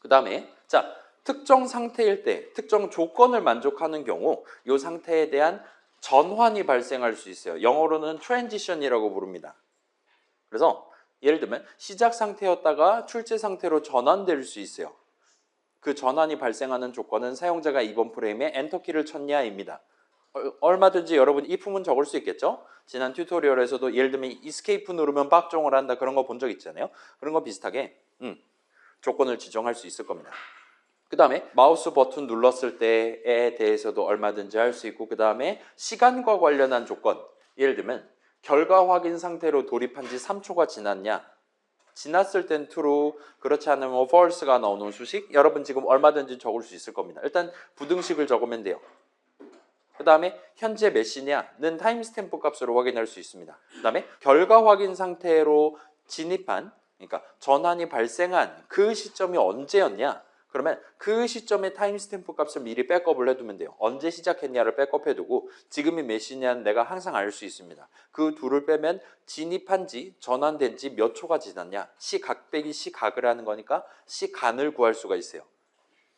그 다음에 자, 특정 상태일 때 특정 조건을 만족하는 경우 이 상태에 대한 전환이 발생할 수 있어요. 영어로는 transition이라고 부릅니다. 그래서 예를 들면 시작 상태였다가 출제 상태로 전환될 수 있어요. 그 전환이 발생하는 조건은 사용자가 이번 프레임에 엔터키를 쳤냐입니다. 얼마든지 여러분 if은 적을 수 있겠죠? 지난 튜토리얼에서도 예를 들면 escape 누르면 박종을 한다 그런 거 본 적 있잖아요. 그런 거 비슷하게 조건을 지정할 수 있을 겁니다. 그 다음에 마우스 버튼 눌렀을 때에 대해서도 얼마든지 할 수 있고, 그 다음에 시간과 관련한 조건, 예를 들면 결과 확인 상태로 돌입한 지 3초가 지났냐, 지났을 땐 true, 그렇지 않으면 false가 나오는 수식, 여러분 지금 얼마든지 적을 수 있을 겁니다. 일단 부등식을 적으면 돼요. 그 다음에 현재 몇 시냐는 타임스탬프 값으로 확인할 수 있습니다. 그 다음에 결과 확인 상태로 진입한, 그러니까 전환이 발생한 그 시점이 언제였냐, 그러면 그 시점에 타임스탬프 값을 미리 백업을 해두면 돼요. 언제 시작했냐를 백업해두고 지금이 몇 시냐는 내가 항상 알 수 있습니다. 그 둘을 빼면 진입한지 전환된지 몇 초가 지났냐, 시각 빼기 시각을 하는 거니까 시간을 구할 수가 있어요.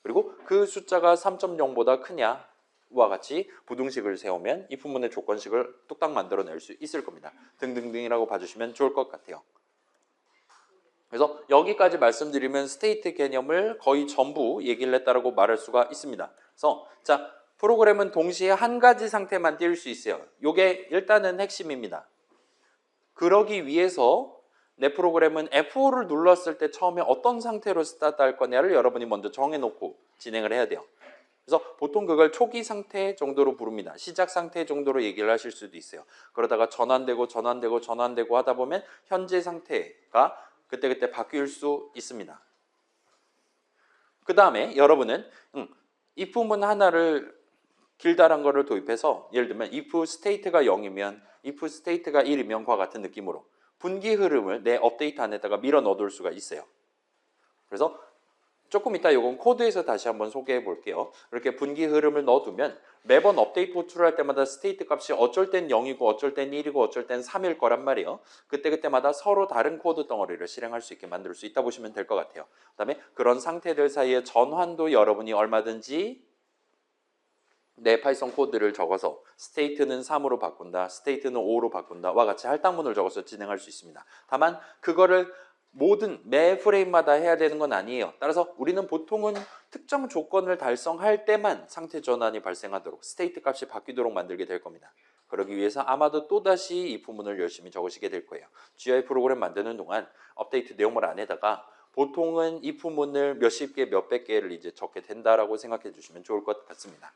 그리고 그 숫자가 3.0보다 크냐와 같이 부등식을 세우면 이 부분의 조건식을 뚝딱 만들어낼 수 있을 겁니다. 등등등이라고 봐주시면 좋을 것 같아요. 그래서 여기까지 말씀드리면 스테이트 개념을 거의 전부 얘기를 했다라고 말할 수가 있습니다. 그래서 자, 프로그램은 동시에 한 가지 상태만 띄울 수 있어요. 이게 일단은 핵심입니다. 그러기 위해서 내 프로그램은 F5를 눌렀을 때 처음에 어떤 상태로 스타트할 거냐를 여러분이 먼저 정해놓고 진행을 해야 돼요. 그래서 보통 그걸 초기 상태 정도로 부릅니다. 시작 상태 정도로 얘기를 하실 수도 있어요. 그러다가 전환되고 하다 보면 현재 상태가 그때그때 바뀔 수 있습니다. 그 다음에 여러분은 if 하나를 길다란 거를 도입해서 예를 들면 if state가 0이면 if state가 1이면 과 같은 느낌으로 분기 흐름을 내 업데이트 안에다가 밀어 넣어둘 수가 있어요. 그래서 조금 이따 이건 코드에서 다시 한번 소개해 볼게요. 이렇게 분기 흐름을 넣어두면 매번 업데이트 호출을 할 때마다 스테이트 값이 어쩔 땐 0이고 어쩔 땐 1이고 어쩔 땐 3일 거란 말이에요. 그때그때마다 서로 다른 코드 덩어리를 실행할 수 있게 만들 수 있다 보시면 될 것 같아요. 그 다음에 그런 상태들 사이의 전환도 여러분이 얼마든지 내 파이썬 코드를 적어서 스테이트는 3으로 바꾼다, 스테이트는 5로 바꾼다와 같이 할당문을 적어서 진행할 수 있습니다. 다만 그거를 모든 매 프레임마다 해야 되는 건 아니에요. 따라서 우리는 보통은 특정 조건을 달성할 때만 상태 전환이 발생하도록 스테이트 값이 바뀌도록 만들게 될 겁니다. 그러기 위해서 아마도 또다시 이 부분을 열심히 적으시게 될 거예요. GUI 프로그램 만드는 동안 업데이트 내용물 안에다가 보통은 이 부분을 몇십 개, 몇백 개를 이제 적게 된다라고 생각해 주시면 좋을 것 같습니다.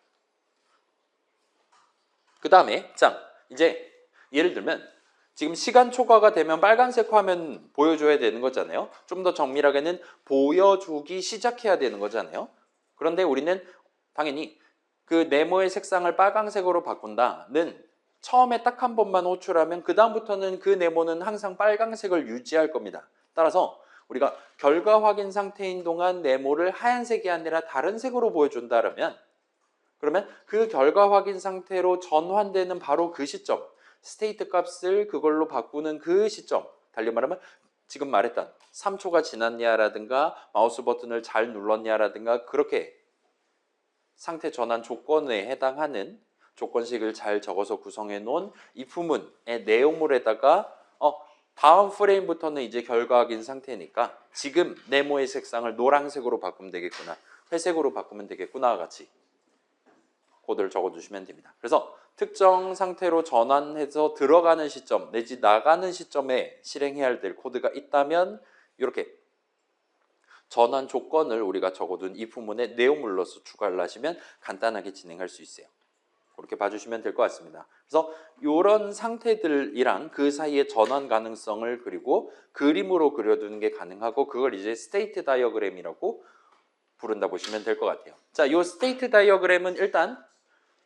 그 다음에 자, 이제 예를 들면 지금 시간 초과가 되면 빨간색 화면 보여줘야 되는 거잖아요. 좀 더 정밀하게는 보여주기 시작해야 되는 거잖아요. 그런데 우리는 당연히 그 네모의 색상을 빨간색으로 바꾼다는 처음에 딱 한 번만 호출하면 그 다음부터는 그 네모는 항상 빨간색을 유지할 겁니다. 따라서 우리가 결과 확인 상태인 동안 네모를 하얀색이 아니라 다른 색으로 보여준다면 그러면 그 결과 확인 상태로 전환되는 바로 그 시점, 스테이트 값을 그걸로 바꾸는 그 시점, 달리 말하면 지금 말했던 3초가 지났냐라든가 마우스 버튼을 잘 눌렀냐라든가 그렇게 상태 전환 조건에 해당하는 조건식을 잘 적어서 구성해 놓은 if문의 내용물에다가 다음 프레임부터는 이제 결과 확인 상태니까 지금 네모의 색상을 노란색으로 바꾸면 되겠구나, 회색으로 바꾸면 되겠구나와 같이 코드를 적어주시면 됩니다. 그래서 특정 상태로 전환해서 들어가는 시점 내지 나가는 시점에 실행해야 될 코드가 있다면 이렇게 전환 조건을 우리가 적어둔 if문의 내용물로서 추가를 하시면 간단하게 진행할 수 있어요. 그렇게 봐주시면 될 것 같습니다. 그래서 이런 상태들이랑 그 사이의 전환 가능성을 그리고 그림으로 그려두는 게 가능하고 그걸 이제 스테이트 다이어그램이라고 부른다 보시면 될 것 같아요. 자, 이 스테이트 다이어그램은 일단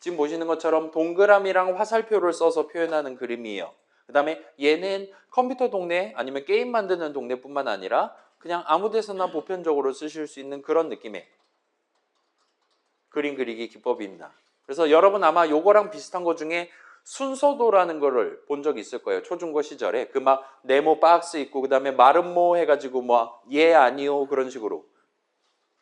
지금 보시는 것처럼 동그라미랑 화살표를 써서 표현하는 그림이에요. 그 다음에 얘는 컴퓨터 동네 아니면 게임 만드는 동네뿐만 아니라 그냥 아무 데서나 보편적으로 쓰실 수 있는 그런 느낌의 그림 그리기 기법입니다. 그래서 여러분 아마 요거랑 비슷한 것 중에 순서도라는 거를 본 적 있을 거예요. 초중고 시절에 그 막 네모 박스 있고 그 다음에 마름모 해가지고 뭐 예 아니요 그런 식으로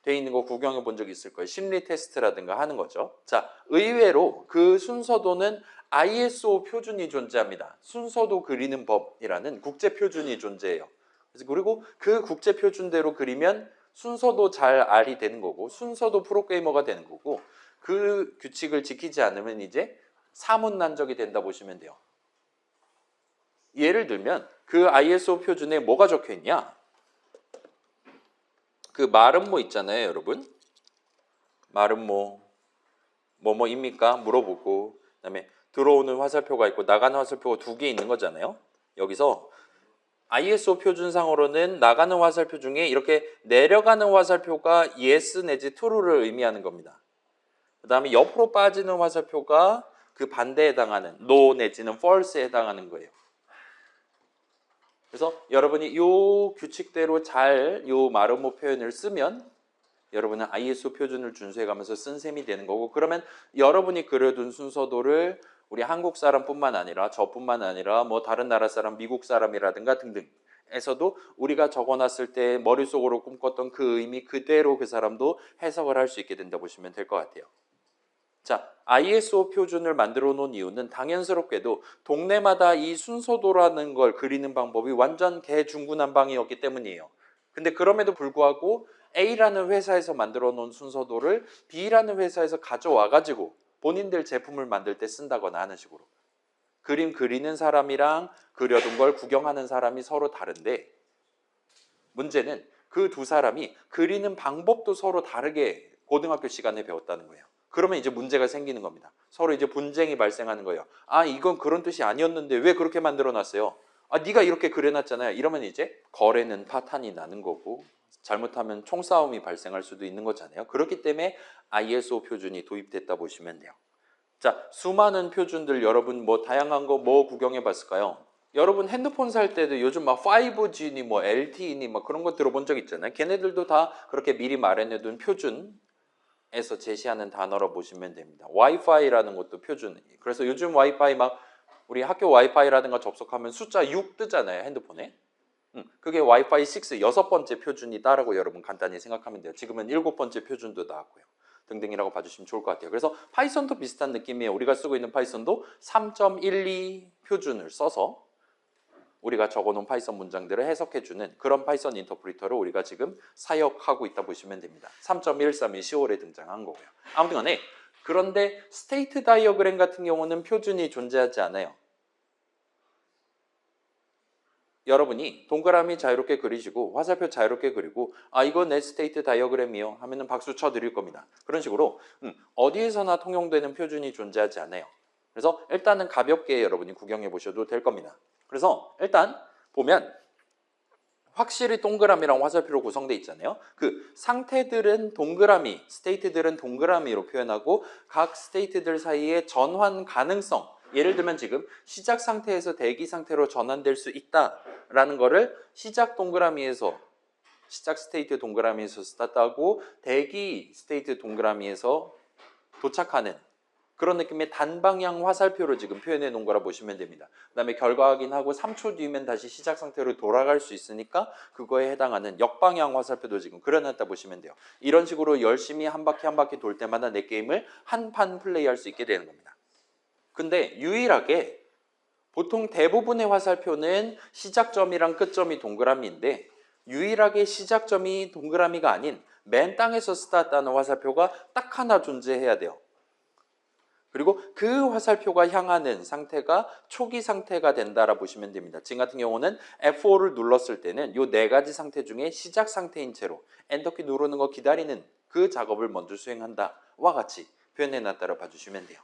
돼 있는 거 구경해 본 적 있을 거예요. 심리 테스트라든가 하는 거죠. 자, 의외로 그 순서도는 ISO 표준이 존재합니다. 순서도 그리는 법이라는 국제 표준이 존재해요. 그리고 그 국제 표준대로 그리면 순서도 잘 알이 되는 거고 순서도 프로게이머가 되는 거고 그 규칙을 지키지 않으면 이제 사문난적이 된다 보시면 돼요. 예를 들면 그 ISO 표준에 뭐가 적혀 있냐? 그 마름모 있잖아요, 여러분. 마름모 뭐뭐입니까? 물어보고 그다음에 들어오는 화살표가 있고 나가는 화살표가 두 개 있는 거잖아요. 여기서 ISO 표준상으로는 나가는 화살표 중에 이렇게 내려가는 화살표가 yes 내지 true를 의미하는 겁니다. 그 다음에 옆으로 빠지는 화살표가 그 반대에 해당하는 no 내지는 false에 해당하는 거예요. 그래서 여러분이 이 규칙대로 잘 이 마름모 표현을 쓰면 여러분은 ISO 표준을 준수해가면서 쓴 셈이 되는 거고, 그러면 여러분이 그려둔 순서도를 우리 한국 사람뿐만 아니라 저뿐만 아니라 뭐 다른 나라 사람, 미국 사람이라든가 등등 에서도 우리가 적어놨을 때 머릿속으로 꿈꿨던 그 의미 그대로 그 사람도 해석을 할 수 있게 된다 보시면 될 것 같아요. 자, ISO 표준을 만들어 놓은 이유는 당연스럽게도 동네마다 이 순서도라는 걸 그리는 방법이 완전 개중구난방이었기 때문이에요. 근데 그럼에도 불구하고 A라는 회사에서 만들어 놓은 순서도를 B라는 회사에서 가져와 가지고 본인들 제품을 만들 때 쓴다거나 하는 식으로. 그림 그리는 사람이랑 그려둔 걸 구경하는 사람이 서로 다른데, 문제는 그 두 사람이 그리는 방법도 서로 다르게 고등학교 시간에 배웠다는 거예요. 그러면 이제 문제가 생기는 겁니다. 서로 이제 분쟁이 발생하는 거예요. 아, 이건 그런 뜻이 아니었는데 왜 그렇게 만들어 놨어요? 아, 네가 이렇게 그려놨잖아요. 이러면 이제 거래는 파탄이 나는 거고, 잘못하면 총싸움이 발생할 수도 있는 거잖아요. 그렇기 때문에 ISO 표준이 도입됐다 보시면 돼요. 자, 수많은 표준들 여러분 뭐 다양한 거 뭐 구경해 봤을까요? 여러분 핸드폰 살 때도 요즘 막 5G니 뭐 LTE니 뭐 그런 거 들어본 적 있잖아요. 걔네들도 다 그렇게 미리 마련해둔 표준에서 제시하는 단어로 보시면 됩니다. 와이파이라는 것도 표준. 그래서 요즘 와이파이 막 우리 학교 와이파이라든가 접속하면 숫자 6 뜨잖아요, 핸드폰에. 그게 와이파이 6 여섯 번째 표준이다라고 여러분 간단히 생각하면 돼요. 지금은 일곱 번째 표준도 나왔고요. 등등이라고 봐주시면 좋을 것 같아요. 그래서 파이썬도 비슷한 느낌이에요. 우리가 쓰고 있는 파이썬도 3.12 표준을 써서 우리가 적어놓은 파이썬 문장들을 해석해주는 그런 파이썬 인터프리터를 우리가 지금 사역하고 있다 보시면 됩니다. 3.13이 10월에 등장한 거고요. 아무튼 간에 그런데 스테이트 다이어그램 같은 경우는 표준이 존재하지 않아요. 여러분이 동그라미 자유롭게 그리시고 화살표 자유롭게 그리고 아 이거 내 스테이트 다이어그램이요 하면은 박수 쳐드릴 겁니다. 그런 식으로 어디에서나 통용되는 표준이 존재하지 않아요. 그래서 일단은 가볍게 여러분이 구경해 보셔도 될 겁니다. 그래서 일단 보면 확실히 동그라미랑 화살표로 구성되어 있잖아요. 그 상태들은 동그라미, 스테이트들은 동그라미로 표현하고 각 스테이트들 사이의 전환 가능성, 예를 들면 지금 시작 상태에서 대기 상태로 전환될 수 있다라는 거를 시작 동그라미에서 시작 스테이트 동그라미에서 스타트하고 대기 스테이트 동그라미에서 도착하는 그런 느낌의 단방향 화살표로 지금 표현해 놓은 거라 보시면 됩니다. 그 다음에 결과 확인하고 3초 뒤면 다시 시작 상태로 돌아갈 수 있으니까 그거에 해당하는 역방향 화살표도 지금 그려놨다 보시면 돼요. 이런 식으로 열심히 한 바퀴 한 바퀴 돌 때마다 내 게임을 한 판 플레이할 수 있게 되는 겁니다. 근데 유일하게 보통 대부분의 화살표는 시작점이랑 끝점이 동그라미인데 유일하게 시작점이 동그라미가 아닌 맨 땅에서 스타트하는 화살표가 딱 하나 존재해야 돼요. 그리고 그 화살표가 향하는 상태가 초기 상태가 된다라 보시면 됩니다. 지금 같은 경우는 F4를 눌렀을 때는 이 네 가지 상태 중에 시작 상태인 채로 엔터키 누르는 거 기다리는 그 작업을 먼저 수행한다와 같이 표현해 놨다라 봐주시면 돼요.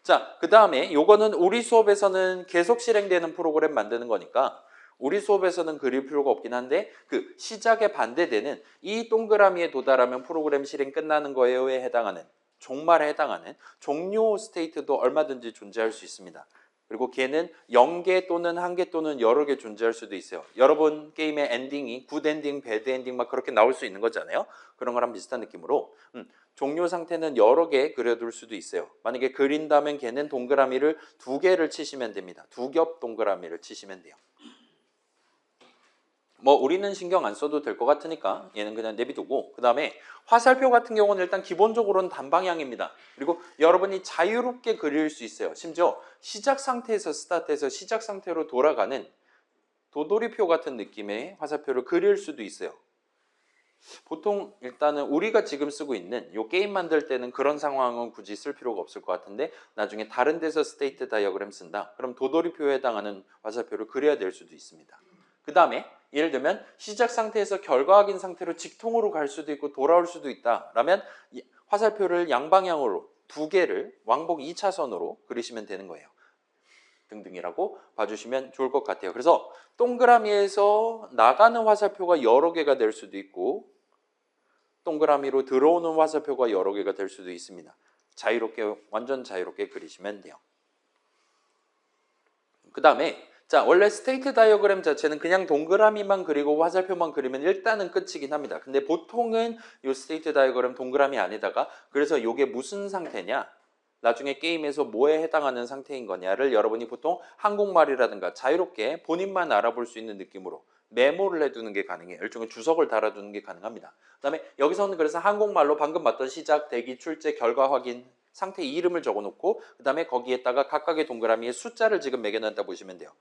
자, 그 다음에 요거는 우리 수업에서는 계속 실행되는 프로그램 만드는 거니까 우리 수업에서는 그릴 필요가 없긴 한데 그 시작에 반대되는 이 동그라미에 도달하면 프로그램 실행 끝나는 거에에 해당하는 종말에 해당하는 종료 스테이트도 얼마든지 존재할 수 있습니다. 그리고 걔는 0개 또는 1개 또는 여러 개 존재할 수도 있어요. 여러분 게임의 엔딩이 굿 엔딩, 배드 엔딩 막 그렇게 나올 수 있는 거잖아요. 그런 거랑 비슷한 느낌으로 종료 상태는 여러 개 그려둘 수도 있어요. 만약에 그린다면 걔는 동그라미를 2개를 치시면 됩니다. 2겹 동그라미를 치시면 돼요. 뭐 우리는 신경 안 써도 될 것 같으니까 얘는 그냥 내비두고 그 다음에 화살표 같은 경우는 일단 기본적으로는 단방향입니다. 그리고 여러분이 자유롭게 그릴 수 있어요. 심지어 시작 상태에서 스타트해서 시작 상태로 돌아가는 도돌이표 같은 느낌의 화살표를 그릴 수도 있어요. 보통 일단은 우리가 지금 쓰고 있는 이 게임 만들 때는 그런 상황은 굳이 쓸 필요가 없을 것 같은데 나중에 다른 데서 스테이트 다이어그램 쓴다. 그럼 도돌이표에 해당하는 화살표를 그려야 될 수도 있습니다. 그 다음에 예를 들면 시작 상태에서 결과 확인 상태로 직통으로 갈 수도 있고 돌아올 수도 있다 라면 화살표를 양방향으로 2개를 왕복 2차선으로 그리시면 되는 거예요. 등등이라고 봐주시면 좋을 것 같아요. 그래서 동그라미에서 나가는 화살표가 여러 개가 될 수도 있고 동그라미로 들어오는 화살표가 여러 개가 될 수도 있습니다. 자유롭게 완전 자유롭게 그리시면 돼요. 그 다음에 자, 원래 스테이트 다이어그램 자체는 그냥 동그라미만 그리고 화살표만 그리면 일단은 끝이긴 합니다. 근데 보통은 이 스테이트 다이어그램 동그라미 안에다가 그래서 이게 무슨 상태냐? 나중에 게임에서 뭐에 해당하는 상태인 거냐를 여러분이 보통 한국말이라든가 자유롭게 본인만 알아볼 수 있는 느낌으로 메모를 해두는 게 가능해요. 일종의 주석을 달아두는 게 가능합니다. 그 다음에 여기서는 그래서 한국말로 방금 봤던 시작, 대기, 출제, 결과 확인, 상태 이름을 적어놓고 그 다음에 거기에다가 각각의 동그라미에 숫자를 지금 매겨놨다 보시면 돼요.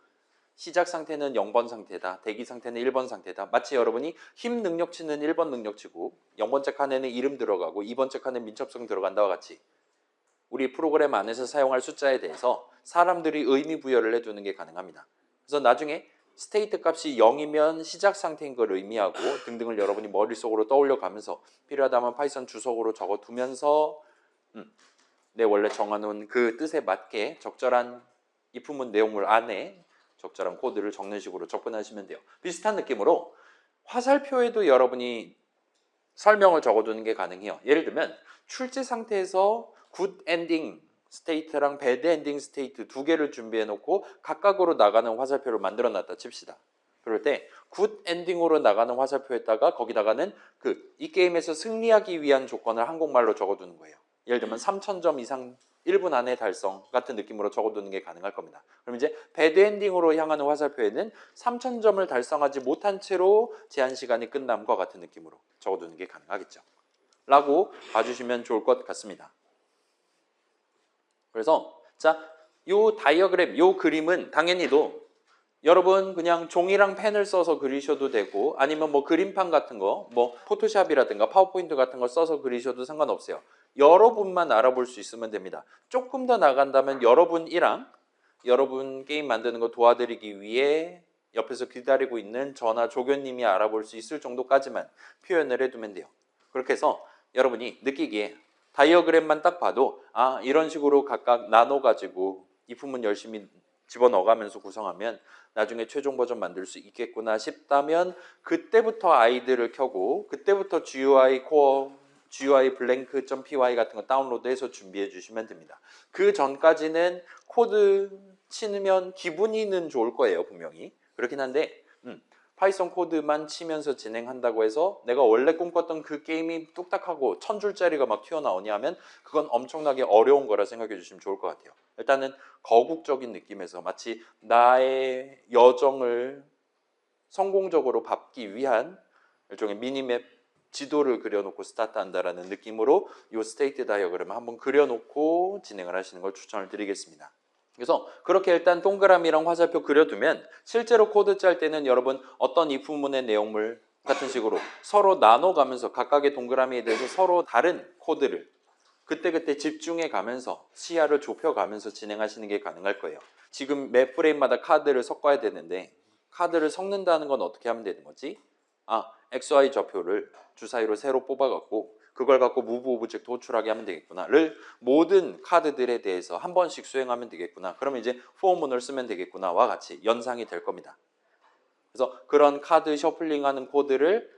시작 상태는 0번 상태다. 대기 상태는 1번 상태다. 마치 여러분이 힘 능력치는 1번 능력치고 0번째 칸에는 이름 들어가고 2번째 칸에는 민첩성 들어간다와 같이 우리 프로그램 안에서 사용할 숫자에 대해서 사람들이 의미 부여를 해두는 게 가능합니다. 그래서 나중에 스테이트 값이 0이면 시작 상태인 걸 의미하고 등등을 여러분이 머릿속으로 떠올려 가면서 필요하다면 파이썬 주석으로 적어두면서 내 원래 정해놓은 그 뜻에 맞게 적절한 if문 내용물 안에 적절한 코드를 적는 식으로 접근하시면 돼요. 비슷한 느낌으로 화살표에도 여러분이 설명을 적어두는 게 가능해요. 예를 들면 출제 상태에서 굿 엔딩 스테이트랑 배드 엔딩 스테이트 두 개를 준비해 놓고 각각으로 나가는 화살표를 만들어 놨다 칩시다. 그럴 때 굿 엔딩으로 나가는 화살표에다가 거기다가는 이 게임에서 승리하기 위한 조건을 한국말로 적어두는 거예요. 예를 들면 3000점 이상 1분 안에 달성 같은 느낌으로 적어두는 게 가능할 겁니다. 그럼 이제 배드 엔딩으로 향하는 화살표에는 3000점을 달성하지 못한 채로 제한 시간이 끝남과 같은 느낌으로 적어두는 게 가능하겠죠. 라고 봐주시면 좋을 것 같습니다. 그래서 자, 요 다이어그램, 요 그림은 당연히도 여러분 그냥 종이랑 펜을 써서 그리셔도 되고 아니면 뭐 그림판 같은 거, 뭐 포토샵이라든가 파워포인트 같은 거 써서 그리셔도 상관없어요. 여러분만 알아볼 수 있으면 됩니다. 조금 더 나간다면 여러분이랑 여러분 게임 만드는 거 도와드리기 위해 옆에서 기다리고 있는 저나 조교님이 알아볼 수 있을 정도까지만 표현을 해두면 돼요. 그렇게 해서 여러분이 느끼기에 다이어그램만 딱 봐도 아 이런 식으로 각각 나눠가지고 if문 열심히 집어넣어가면서 구성하면 나중에 최종 버전 만들 수 있겠구나 싶다면 그때부터 아이들을 켜고 그때부터 GUI 코어, GUI blank.py 같은 거 다운로드해서 준비해 주시면 됩니다. 그 전까지는 코드 치면 기분이는 좋을 거예요, 분명히. 그렇긴 한데 파이썬 코드만 치면서 진행한다고 해서 내가 원래 꿈꿨던 그 게임이 뚝딱하고 1000줄짜리가 막 튀어나오냐 하면 그건 엄청나게 어려운 거라 생각해 주시면 좋을 것 같아요. 일단은 거국적인 느낌에서 마치 나의 여정을 성공적으로 밟기 위한 일종의 미니맵 지도를 그려놓고 스타트한다라는 느낌으로 이 스테이트 다이어그램을 한번 그려놓고 진행을 하시는 걸 추천을 드리겠습니다. 그래서 그렇게 일단 동그라미랑 화살표 그려두면 실제로 코드 짤 때는 여러분 어떤 if문의 내용물 같은 식으로 서로 나눠가면서 각각의 동그라미에 대해서 서로 다른 코드를 그때그때 집중해 가면서 시야를 좁혀가면서 진행하시는 게 가능할 거예요. 지금 매 프레임마다 카드를 섞어야 되는데 카드를 섞는다는 건 어떻게 하면 되는 거지? XY 좌표를 주사위로 새로 뽑아갖고 그걸 갖고 무브 오브젝트 호출하게 하면 되겠구나를 모든 카드들에 대해서 한 번씩 수행하면 되겠구나. 그러면 이제 포문을 쓰면 되겠구나와 같이 연상이 될 겁니다. 그래서 그런 카드 셔플링하는 코드를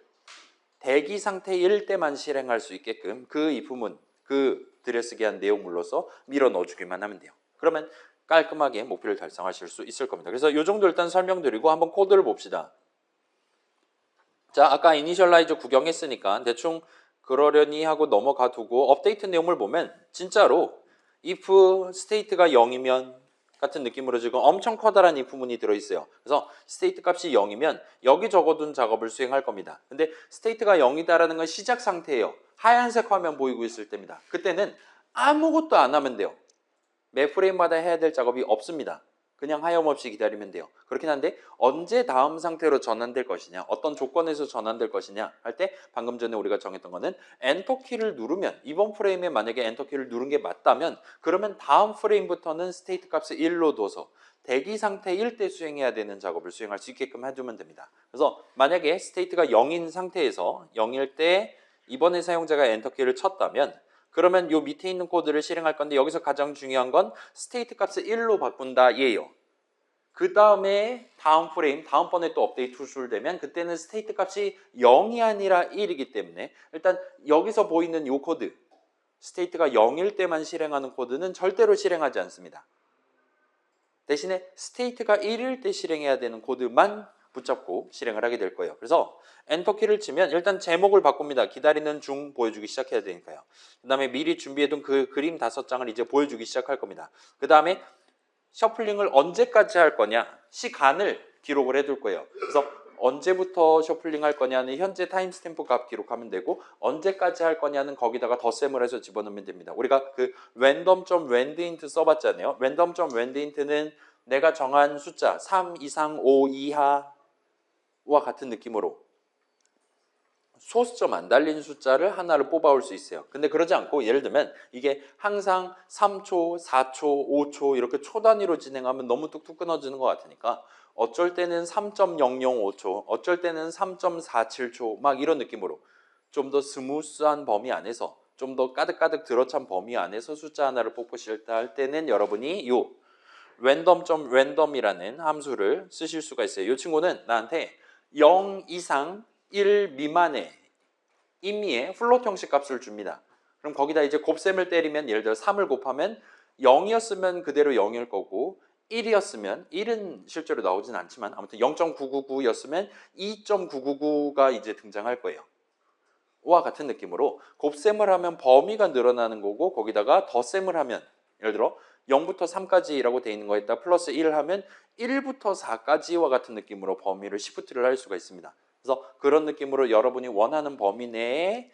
대기 상태일 때만 실행할 수 있게끔 그 if문, 그 들여쓰기 한 내용물로서 밀어 넣어주기만 하면 돼요. 그러면 깔끔하게 목표를 달성하실 수 있을 겁니다. 그래서 이 정도 일단 설명드리고 한번 코드를 봅시다. 자, 아까 이니셜라이저 구경했으니까 대충 그러려니 하고 넘어가 두고 업데이트 내용을 보면 진짜로 if state가 0이면 같은 느낌으로 지금 엄청 커다란 if문이 들어있어요. 그래서 state 값이 0이면 여기 적어둔 작업을 수행할 겁니다. 근데 state가 0이다라는 건 시작 상태예요. 하얀색 화면 보이고 있을 때입니다. 그때는 아무것도 안 하면 돼요. 매 프레임마다 해야 될 작업이 없습니다. 그냥 하염없이 기다리면 돼요. 그렇긴 한데 언제 다음 상태로 전환될 것이냐, 어떤 조건에서 전환될 것이냐 할 때 방금 전에 우리가 정했던 거는 엔터키를 누르면 이번 프레임에 만약에 엔터키를 누른 게 맞다면 그러면 다음 프레임부터는 스테이트 값을 1로 둬서 대기 상태일 때 수행해야 되는 작업을 수행할 수 있게끔 해두면 됩니다. 그래서 만약에 스테이트가 0인 상태에서 0일 때 이번에 사용자가 엔터키를 쳤다면 그러면 요 밑에 있는 코드를 실행할 건데 여기서 가장 중요한 건 스테이트 값을 1로 바꾼다 얘예요. 그 다음에 다음 프레임, 다음번에 또 업데이트 호출되면 그때는 스테이트 값이 0이 아니라 1이기 때문에 일단 여기서 보이는 요 코드 스테이트가 0일 때만 실행하는 코드는 절대로 실행하지 않습니다. 대신에 스테이트가 1일 때 실행해야 되는 코드만 붙잡고 실행을 하게 될 거예요. 그래서 엔터키를 치면 일단 제목을 바꿉니다. 기다리는 중 보여주기 시작해야 되니까요. 그 다음에 미리 준비해둔 그 그림 5장을 이제 보여주기 시작할 겁니다. 그 다음에 셔플링을 언제까지 할 거냐, 시간을 기록을 해둘 거예요. 그래서 언제부터 셔플링 할 거냐는 현재 타임스탬프 값 기록하면 되고, 언제까지 할 거냐는 거기다가 덧셈을 해서 집어넣으면 됩니다. 우리가 그 random.wendInt 써봤잖아요. random.wendInt는 내가 정한 숫자 3 이상 5 이하와 같은 느낌으로 소수점 안 달린 숫자를 하나를 뽑아올 수 있어요. 근데 그러지 않고 예를 들면 이게 항상 3초, 4초, 5초 이렇게 초 단위로 진행하면 너무 뚝뚝 끊어지는 것 같으니까 어쩔 때는 3.005초, 어쩔 때는 3.47초 막 이런 느낌으로 좀 더 스무스한 범위 안에서, 좀 더 가득가득 들어찬 범위 안에서 숫자 하나를 뽑고 싶다 할 때는 여러분이 요 random.random이라는 함수를 쓰실 수가 있어요. 이 친구는 나한테 0 이상 1 미만의 임의의 플롯 형식 값을 줍니다. 그럼 거기다 이제 곱셈을 때리면, 예를 들어 3을 곱하면 0이었으면 그대로 0일 거고, 1이었으면 1은 실제로 나오진 않지만 아무튼 0.999였으면 2.999가 이제 등장할 거예요. 와 같은 느낌으로 곱셈을 하면 범위가 늘어나는 거고, 거기다가 덧셈을 하면 예를 들어 0부터 3까지라고 돼 있는 거에다 플러스 1 하면 1부터 4까지와 같은 느낌으로 범위를 시프트를 할 수가 있습니다. 그래서 그런 느낌으로 여러분이 원하는 범위 내에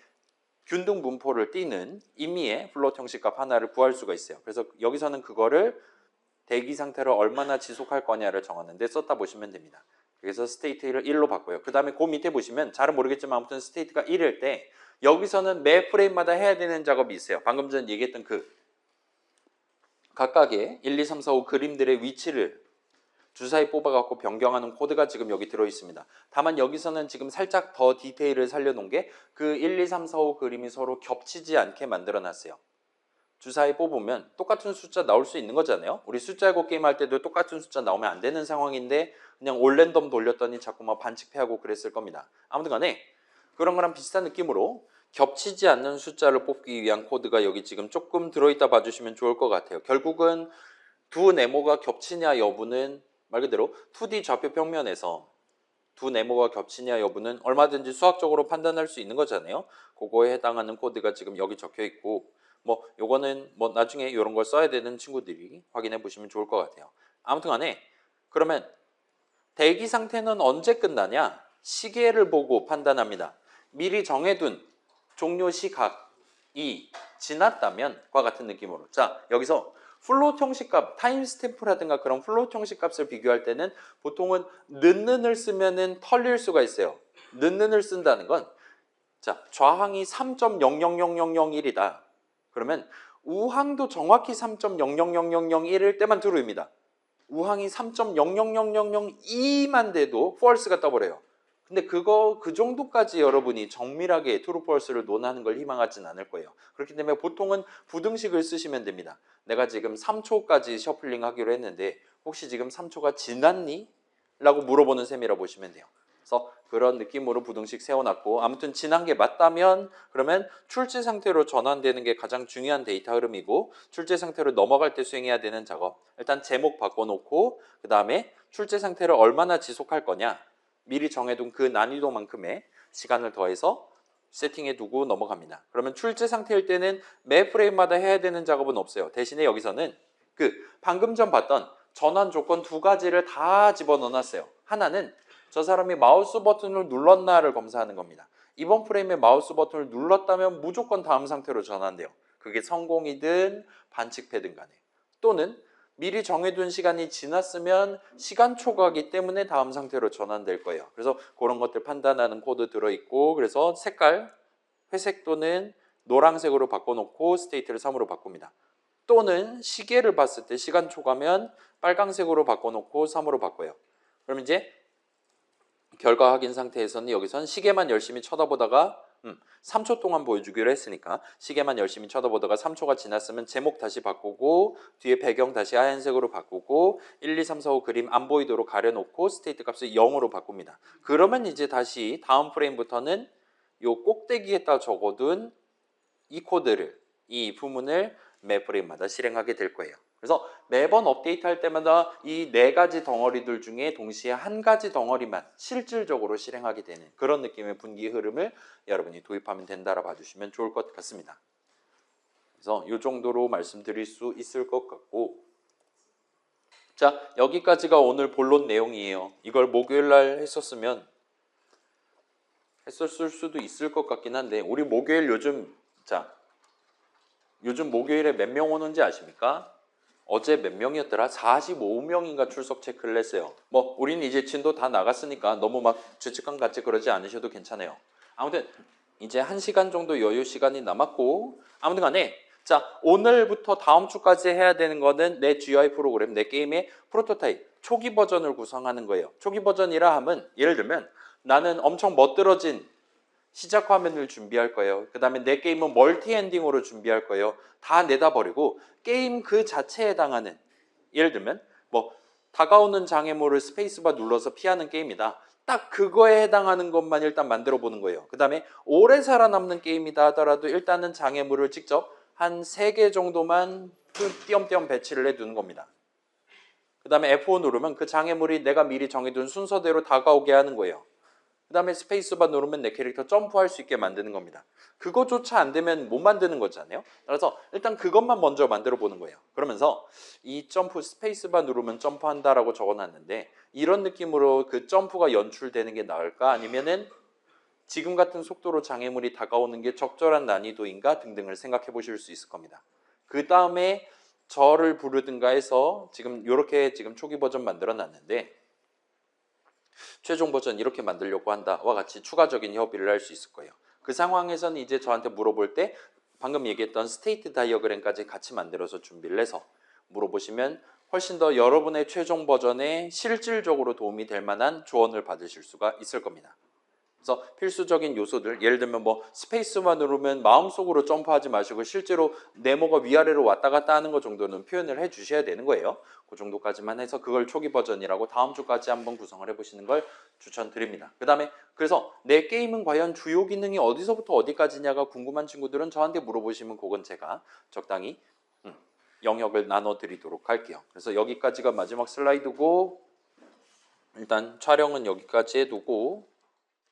균등 분포를 띄는 임의의 플롯 형식값 하나를 구할 수가 있어요. 그래서 여기서는 그거를 대기 상태를 얼마나 지속할 거냐를 정하는데 썼다 보시면 됩니다. 그래서 스테이트를 1로 바꿔요. 그 다음에 그 밑에 보시면 잘은 모르겠지만 아무튼 스테이트가 1일 때 여기서는 매 프레임마다 해야 되는 작업이 있어요. 방금 전 얘기했던 그 각각의 1, 2, 3, 4, 5 그림들의 위치를 주사위 뽑아갖고 변경하는 코드가 지금 여기 들어있습니다. 다만 여기서는 지금 살짝 더 디테일을 살려놓은 게 그 1, 2, 3, 4, 5 그림이 서로 겹치지 않게 만들어놨어요. 주사위 뽑으면 똑같은 숫자 나올 수 있는 거잖아요. 우리 숫자 알고 게임 할 때도 똑같은 숫자 나오면 안 되는 상황인데 그냥 올 랜덤 돌렸더니 자꾸 막 반칙패하고 그랬을 겁니다. 아무튼 간에 그런 거랑 비슷한 느낌으로 겹치지 않는 숫자를 뽑기 위한 코드가 여기 지금 조금 들어있다 봐주시면 좋을 것 같아요. 결국은 두 네모가 겹치냐 여부는 말 그대로 2D 좌표 평면에서 두 네모가 겹치냐 여부는 얼마든지 수학적으로 판단할 수 있는 거잖아요. 그거에 해당하는 코드가 지금 여기 적혀 있고, 뭐 요거는 뭐 나중에 이런 걸 써야 되는 친구들이 확인해 보시면 좋을 것 같아요. 아무튼 간에 그러면 대기 상태는 언제 끝나냐? 시계를 보고 판단합니다. 미리 정해둔 종료 시각이 지났다면 과 같은 느낌으로, 자 여기서 플롯 형식값, 타임스탬프라든가 그런 플롯 형식값을 비교할 때는 보통은 는을 쓰면은 털릴 수가 있어요. 는을 쓴다는 건, 자 좌항이 3.0000001이다. 그러면 우항도 정확히 3.0000001일 때만 true입니다. 우항이 3.0000002만 돼도 false가 떠버려요. 근데 그 정도까지 여러분이 정밀하게 true false를 논하는 걸 희망하진 않을 거예요. 그렇기 때문에 보통은 부등식을 쓰시면 됩니다. 내가 지금 3초까지 셔플링 하기로 했는데 혹시 지금 3초가 지났니? 라고 물어보는 셈이라고 보시면 돼요. 그래서 그런 느낌으로 부등식 세워놨고, 아무튼 지난 게 맞다면 그러면 출제 상태로 전환되는 게 가장 중요한 데이터 흐름이고, 출제 상태로 넘어갈 때 수행해야 되는 작업, 일단 제목 바꿔놓고 그 다음에 출제 상태를 얼마나 지속할 거냐 미리 정해둔 그 난이도만큼의 시간을 더해서 세팅해두고 넘어갑니다. 그러면 출제 상태일 때는 매 프레임마다 해야 되는 작업은 없어요. 대신에 여기서는 그 방금 전 봤던 전환 조건 두 가지를 다 집어넣어놨어요. 하나는 저 사람이 마우스 버튼을 눌렀나를 검사하는 겁니다. 이번 프레임에 마우스 버튼을 눌렀다면 무조건 다음 상태로 전환돼요. 그게 성공이든 반칙패든 간에. 또는 미리 정해둔 시간이 지났으면 시간 초과하기 때문에 다음 상태로 전환될 거예요. 그래서 그런 것들 판단하는 코드 들어있고, 그래서 색깔 회색 또는 노란색으로 바꿔놓고 스테이트를 3으로 바꿉니다. 또는 시계를 봤을 때 시간 초과면 빨강색으로 바꿔놓고 3으로 바꿔요. 그럼 이제 결과 확인 상태에서는 여기선 시계만 열심히 쳐다보다가 3초 동안 보여주기로 했으니까 시계만 열심히 쳐다보다가 3초가 지났으면 제목 다시 바꾸고 뒤에 배경 다시 하얀색으로 바꾸고 1, 2, 3, 4, 5 그림 안 보이도록 가려놓고 스테이트 값을 0으로 바꿉니다. 그러면 이제 다시 다음 프레임부터는 요 꼭대기에다 적어둔 이 코드를, 이 부문을 매 프레임마다 실행하게 될 거예요. 그래서 매번 업데이트할 때마다 이 네 가지 덩어리들 중에 동시에 한 가지 덩어리만 실질적으로 실행하게 되는 그런 느낌의 분기 흐름을 여러분이 도입하면 된다라 봐주시면 좋을 것 같습니다. 그래서 이 정도로 말씀드릴 수 있을 것 같고, 자, 여기까지가 오늘 본론 내용이에요. 이걸 목요일 날 했었을 수도 있을 것 같긴 한데, 우리 목요일 요즘 목요일에 몇 명 오는지 아십니까? 어제 몇 명이었더라? 45명인가 출석 체크를 했어요. 뭐 우리는 이제 진도 다 나갔으니까 너무 막 죄책감 갖지 그러지 않으셔도 괜찮아요. 아무튼 이제 1시간 정도 여유 시간이 남았고, 아무튼 간에 자, 오늘부터 다음 주까지 해야 되는 거는 내 GUI 프로그램, 내 게임의 프로토타입, 초기 버전을 구성하는 거예요. 초기 버전이라 하면 예를 들면 나는 엄청 멋들어진 시작 화면을 준비할 거예요. 그 다음에 내 게임은 멀티 엔딩으로 준비할 거예요. 다 내다 버리고 게임 그 자체에 해당하는, 예를 들면 뭐 다가오는 장애물을 스페이스바 눌러서 피하는 게임이다. 딱 그거에 해당하는 것만 일단 만들어 보는 거예요. 그 다음에 오래 살아남는 게임이다 하더라도 일단은 장애물을 직접 한 3개 정도만 띄엄띄엄 배치를 해두는 겁니다. 그 다음에 F5 누르면 그 장애물이 내가 미리 정해둔 순서대로 다가오게 하는 거예요. 그 다음에 스페이스바 누르면 내 캐릭터 점프할 수 있게 만드는 겁니다. 그거조차 안 되면 못 만드는 거잖아요. 그래서 일단 그것만 먼저 만들어 보는 거예요. 그러면서 이 점프 스페이스바 누르면 점프한다라고 적어놨는데, 이런 느낌으로 그 점프가 연출되는 게 나을까, 아니면은 지금 같은 속도로 장애물이 다가오는 게 적절한 난이도인가 등등을 생각해 보실 수 있을 겁니다. 그 다음에 저를 부르든가 해서 지금 이렇게 지금 초기 버전 만들어 놨는데, 최종 버전 이렇게 만들려고 한다와 같이 추가적인 협의를 할 수 있을 거예요. 그 상황에서는 이제 저한테 물어볼 때 방금 얘기했던 스테이트 다이어그램까지 같이 만들어서 준비를 해서 물어보시면 훨씬 더 여러분의 최종 버전에 실질적으로 도움이 될 만한 조언을 받으실 수가 있을 겁니다. 그래서 필수적인 요소들, 예를 들면 뭐 스페이스만 누르면 마음속으로 점프하지 마시고 실제로 네모가 위아래로 왔다 갔다 하는 것 정도는 표현을 해 주셔야 되는 거예요. 그 정도까지만 해서 그걸 초기 버전이라고 다음 주까지 한번 구성을 해보시는 걸 추천드립니다. 그 다음에 그래서 내 게임은 과연 주요 기능이 어디서부터 어디까지냐가 궁금한 친구들은 저한테 물어보시면 그건 제가 적당히 영역을 나눠드리도록 할게요. 그래서 여기까지가 마지막 슬라이드고, 일단 촬영은 여기까지 해두고